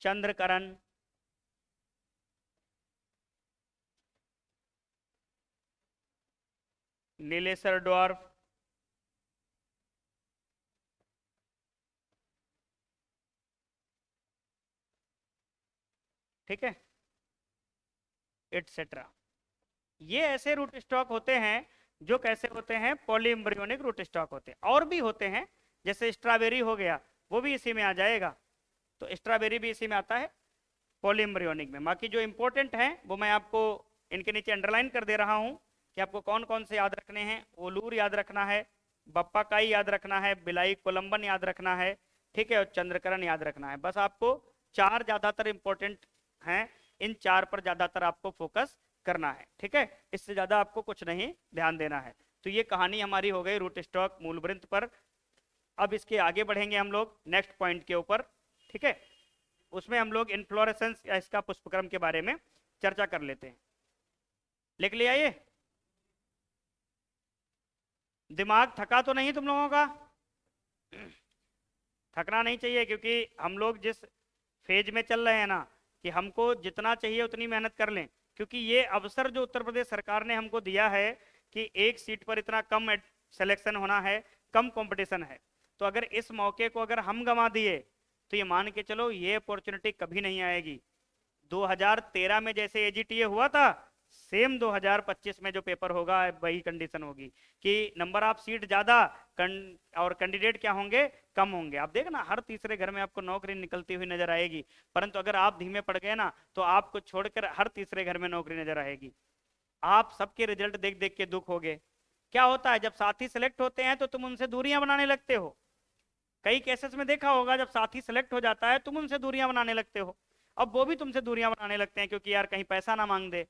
चंद्रकरण, नीलेसर डॉर्फ, ठीक है, एटसेट्रा। ये ऐसे रूट स्टॉक होते हैं जो कैसे होते हैं, पॉलीएम्ब्रियोनिक रूट स्टॉक होते हैं। और भी होते हैं, जैसे स्ट्रॉबेरी हो गया, वो भी इसी में आ जाएगा, तो स्ट्रॉबेरी भी इसी में आता है पॉलीएम्ब्रियोनिक में। बाकी जो इंपॉर्टेंट है वो मैं आपको इनके नीचे अंडरलाइन कर दे रहा हूं कि आपको कौन कौन से याद रखने हैं। ओलूर याद रखना है, बप्पाकाई याद रखना है, बिलाई कोलंबन याद रखना है, ठीक है, और चंद्रकरण याद रखना है। बस आपको चार ज्यादातर इंपॉर्टेंट हैं, इन चार पर ज्यादातर आपको फोकस करना है, ठीक है, इससे ज्यादा आपको कुछ नहीं ध्यान देना है। तो ये कहानी हमारी हो गई रूट स्टॉक मूलवृंत पर। अब इसके आगे बढ़ेंगे हम लोग नेक्स्ट पॉइंट के ऊपर, ठीक है, उसमें हम लोग इन्फ्लोरेसेंस या इसका पुष्पक्रम के बारे में चर्चा कर लेते हैं। लिख लिया ये? दिमाग थका तो नहीं तुम लोगों का? थकना नहीं चाहिए, क्योंकि हम लोग जिस फेज में चल रहे हैं ना, कि हमको जितना चाहिए उतनी मेहनत कर लें, क्योंकि ये अवसर जो उत्तर प्रदेश सरकार ने हमको दिया है कि एक सीट पर इतना कम सिलेक्शन होना है, कम कंपटीशन है, तो अगर इस मौके को अगर हम गंवा दिए तो ये मान के चलो ये अपॉर्चुनिटी कभी नहीं आएगी। 2013 में जैसे एजीटीए हुआ था, सेम 2025 में जो पेपर होगा वही कंडीशन होगी कि नंबर ऑफ सीट ज्यादा और कैंडिडेट क्या होंगे, कम होंगे। आप देखना हर तीसरे घर में आपको नौकरी निकलती हुई नजर आएगी, परंतु अगर आप धीमे पड़ गए ना तो आपको छोड़कर हर तीसरे घर में नौकरी नजर आएगी। आप सबके रिजल्ट देख देख के दुख होगे। क्या होता है, जब साथी सेलेक्ट होते हैं तो तुम उनसे दूरियां बनाने लगते हो। कई केसेस में देखा होगा, जब साथी सेलेक्ट हो जाता है तुम उनसे दूरियां बनाने लगते हो। अब वो भी तुमसे दूरियां बनाने लगते हैं, क्योंकि यार कहीं पैसा ना मांग दे।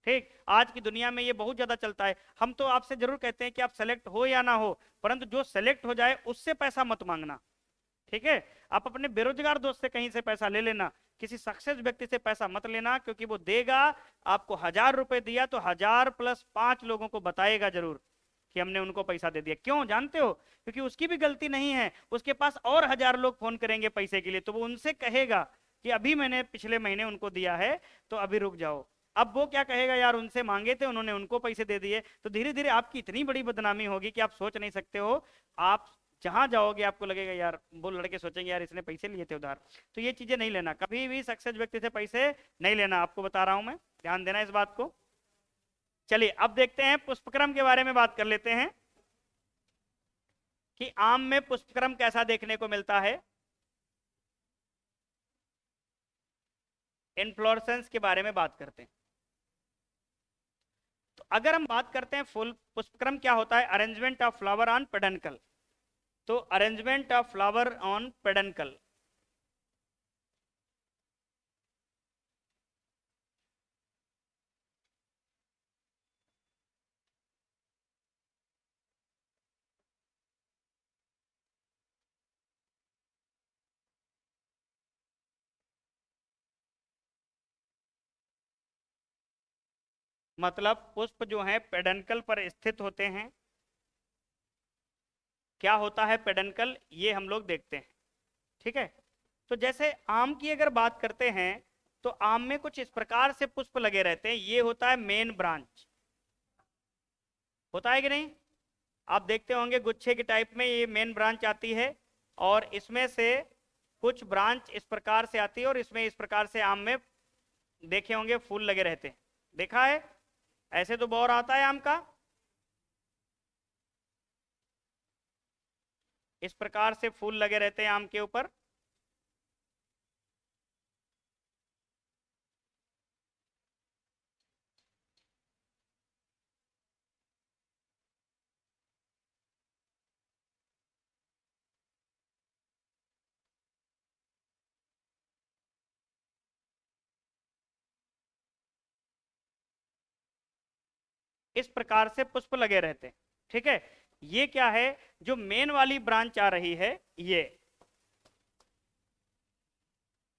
ठीक, आज की दुनिया में ये बहुत ज्यादा चलता है। हम तो आपसे जरूर कहते हैं कि आप सेलेक्ट हो या ना हो, परंतु जो सेलेक्ट हो जाए उससे पैसा मत मांगना, ठीक है। आप अपने बेरोजगार दोस्त से कहीं से पैसा ले लेना, किसी सक्सेस व्यक्ति से पैसा मत लेना, क्योंकि वो देगा, आपको 1000 रुपए दिया तो 1000 + 5 लोगों को बताएगा जरूर कि हमने उनको पैसा दे दिया। क्यों जानते हो? क्योंकि उसकी भी गलती नहीं है, उसके पास और 1000 लोग फोन करेंगे पैसे के लिए, तो वो उनसे कहेगा कि अभी मैंने पिछले महीने उनको दिया है, तो अभी रुक जाओ। अब वो क्या कहेगा, यार उनसे मांगे थे, उन्होंने उनको पैसे दे दिए, तो धीरे धीरे आपकी इतनी बड़ी बदनामी होगी कि आप सोच नहीं सकते हो। आप जहां जाओगे आपको लगेगा यार, वो लड़के सोचेंगे यार इसने पैसे लिए थे उधार। तो ये चीजें नहीं लेना, कभी भी सक्सेस व्यक्ति से पैसे नहीं लेना, आपको बता रहा हूं मैं, ध्यान देना इस बात को। चलिए अब देखते हैं पुष्पक्रम के बारे में बात कर लेते हैं कि आम में पुष्पक्रम कैसा देखने को मिलता है। इन्फ्लोरेसेंस के बारे में बात करते हैं। तो अगर हम बात करते हैं फुल पुष्पक्रम क्या होता है, अरेंजमेंट ऑफ फ्लावर ऑन पेडनकल। तो अरेंजमेंट ऑफ फ्लावर ऑन पेडनकल, मतलब पुष्प जो है पेडनकल पर स्थित होते हैं। क्या होता है पेडनकल, ये हम लोग देखते हैं। ठीक है। तो जैसे आम की अगर बात करते हैं तो आम में कुछ इस प्रकार से पुष्प लगे रहते हैं। ये होता है मेन ब्रांच, होता है कि नहीं? आप देखते होंगे गुच्छे के टाइप में ये मेन ब्रांच आती है, और इसमें से कुछ ब्रांच इस प्रकार से आती है, और इसमें इस प्रकार से आम में देखे होंगे फूल लगे रहते हैं। देखा है? ऐसे तो बौर आता है आम का, इस प्रकार से फूल लगे रहते हैं आम के ऊपर। इस प्रकार से पुष्प लगे रहते हैं। ठीक है। ये क्या है, जो मेन वाली ब्रांच आ रही है,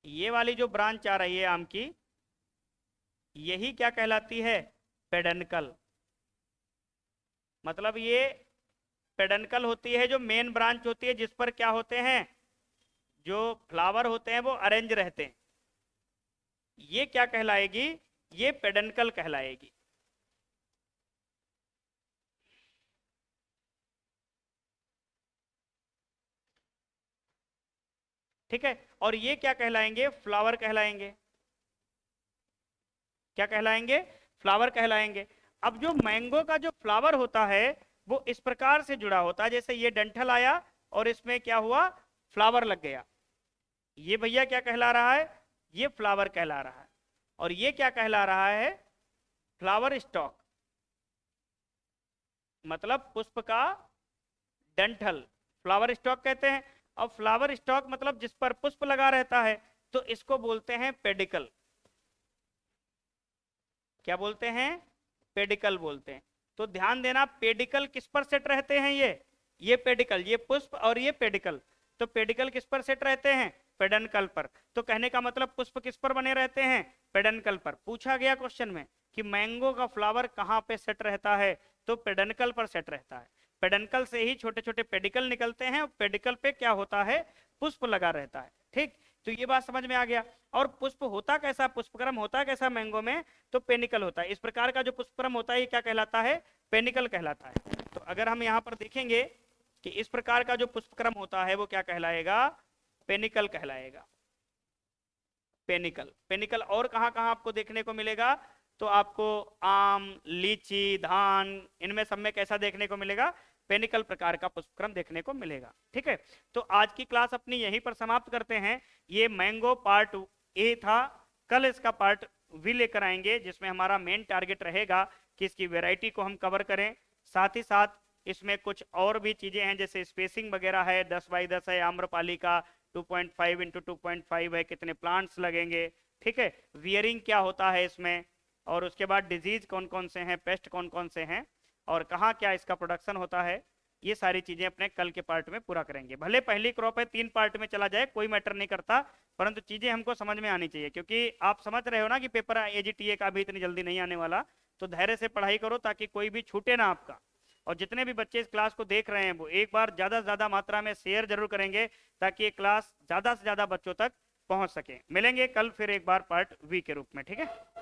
ये वाली जो ब्रांच आ रही है आम की, यही क्या कहलाती है? पेडनकल। मतलब ये पेडनकल होती है, जो मेन ब्रांच होती है, जिस पर क्या होते हैं, जो फ्लावर होते हैं वो अरेंज रहते हैं। ये क्या कहलाएगी? ये पेडनकल कहलाएगी। ठीक है। और ये क्या कहलाएंगे? फ्लावर कहलाएंगे। क्या कहलाएंगे? फ्लावर कहलाएंगे। अब जो मैंगो का जो फ्लावर होता है वो इस प्रकार से जुड़ा होता है, जैसे ये डंठल आया और इसमें क्या हुआ, फ्लावर लग गया। ये भैया क्या कहला रहा है? ये फ्लावर कहला रहा है। और ये क्या कहला रहा है? Flower stock. मतलब पुष्प का डंठल, फ्लावर स्टॉक कहते हैं। अब फ्लावर स्टॉक मतलब जिस पर पुष्प लगा रहता है, तो इसको बोलते हैं पेडिकल। क्या बोलते हैं? पेडिकल बोलते हैं। तो ध्यान देना, पेडिकल किस पर सेट रहते हैं? ये पेडिकल, ये पुष्प और ये पेडिकल। तो पेडिकल किस पर सेट रहते हैं? पेडनकल पर। तो कहने का मतलब पुष्प किस पर बने रहते हैं? पेडनकल पर। पूछा गया क्वेश्चन में कि मैंगो का फ्लावर कहाँ पे सेट रहता है, तो पेडनकल पर सेट रहता है। पेडनकल से ही छोटे छोटे पेडिकल निकलते हैं, और पेडिकल पे क्या होता है? पुष्प लगा रहता है। ठीक। तो ये बात समझ में आ गया। और पुष्प होता कैसा, पुष्पक्रम होता कैसा मैंगो में? तो पेनिकल होता है। इस प्रकार का जो पुष्पक्रम होता है ये क्या कहलाता है? पेनिकल कहलाता है। तो अगर हम यहाँ पर देखेंगे कि इस प्रकार का जो पुष्पक्रम होता है वो क्या कहलाएगा? पेनिकल कहलाएगा। पेनिकल। पेनिकल और कहाँ कहाँ आपको देखने को मिलेगा? तो आपको आम, लीची, धान, इनमें सब में कैसा देखने को मिलेगा? पेनिकल प्रकार का पुष्पक्रम देखने को मिलेगा। ठीक है। तो आज की क्लास अपनी यहीं पर समाप्त करते हैं। ये मैंगो पार्ट ए था। कल इसका पार्ट बी लेकर आएंगे, जिसमें हमारा मेन टारगेट रहेगा कि इसकी वैरायटी को हम कवर करें। साथ ही साथ इसमें कुछ और भी चीजें हैं, जैसे स्पेसिंग वगैरह है, 10x10 है आम्रपाली का, 2.5 इंटू 2.5 है, कितने प्लांट्स लगेंगे। ठीक है। वियरिंग क्या होता है इसमें, और उसके बाद डिजीज कौन कौन से हैं, पेस्ट कौन कौन से हैं, और कहाँ क्या इसका प्रोडक्शन होता है, ये सारी चीजें अपने कल के पार्ट में पूरा करेंगे। भले पहली क्रॉप है 3 पार्ट में चला जाए, कोई मैटर नहीं करता, परंतु चीजें हमको समझ में आनी चाहिए, क्योंकि आप समझ रहे हो ना कि पेपर एजीटीए का भी इतनी जल्दी नहीं आने वाला। तो धैर्य से पढ़ाई करो ताकि कोई भी छूटे ना आपका। और जितने भी बच्चे इस क्लास को देख रहे हैं वो एक बार ज्यादा से ज्यादा मात्रा में शेयर जरूर करेंगे, ताकि ये क्लास ज्यादा से ज्यादा बच्चों तक पहुंच सके। मिलेंगे कल फिर एक बार पार्ट वी के रूप में। ठीक है।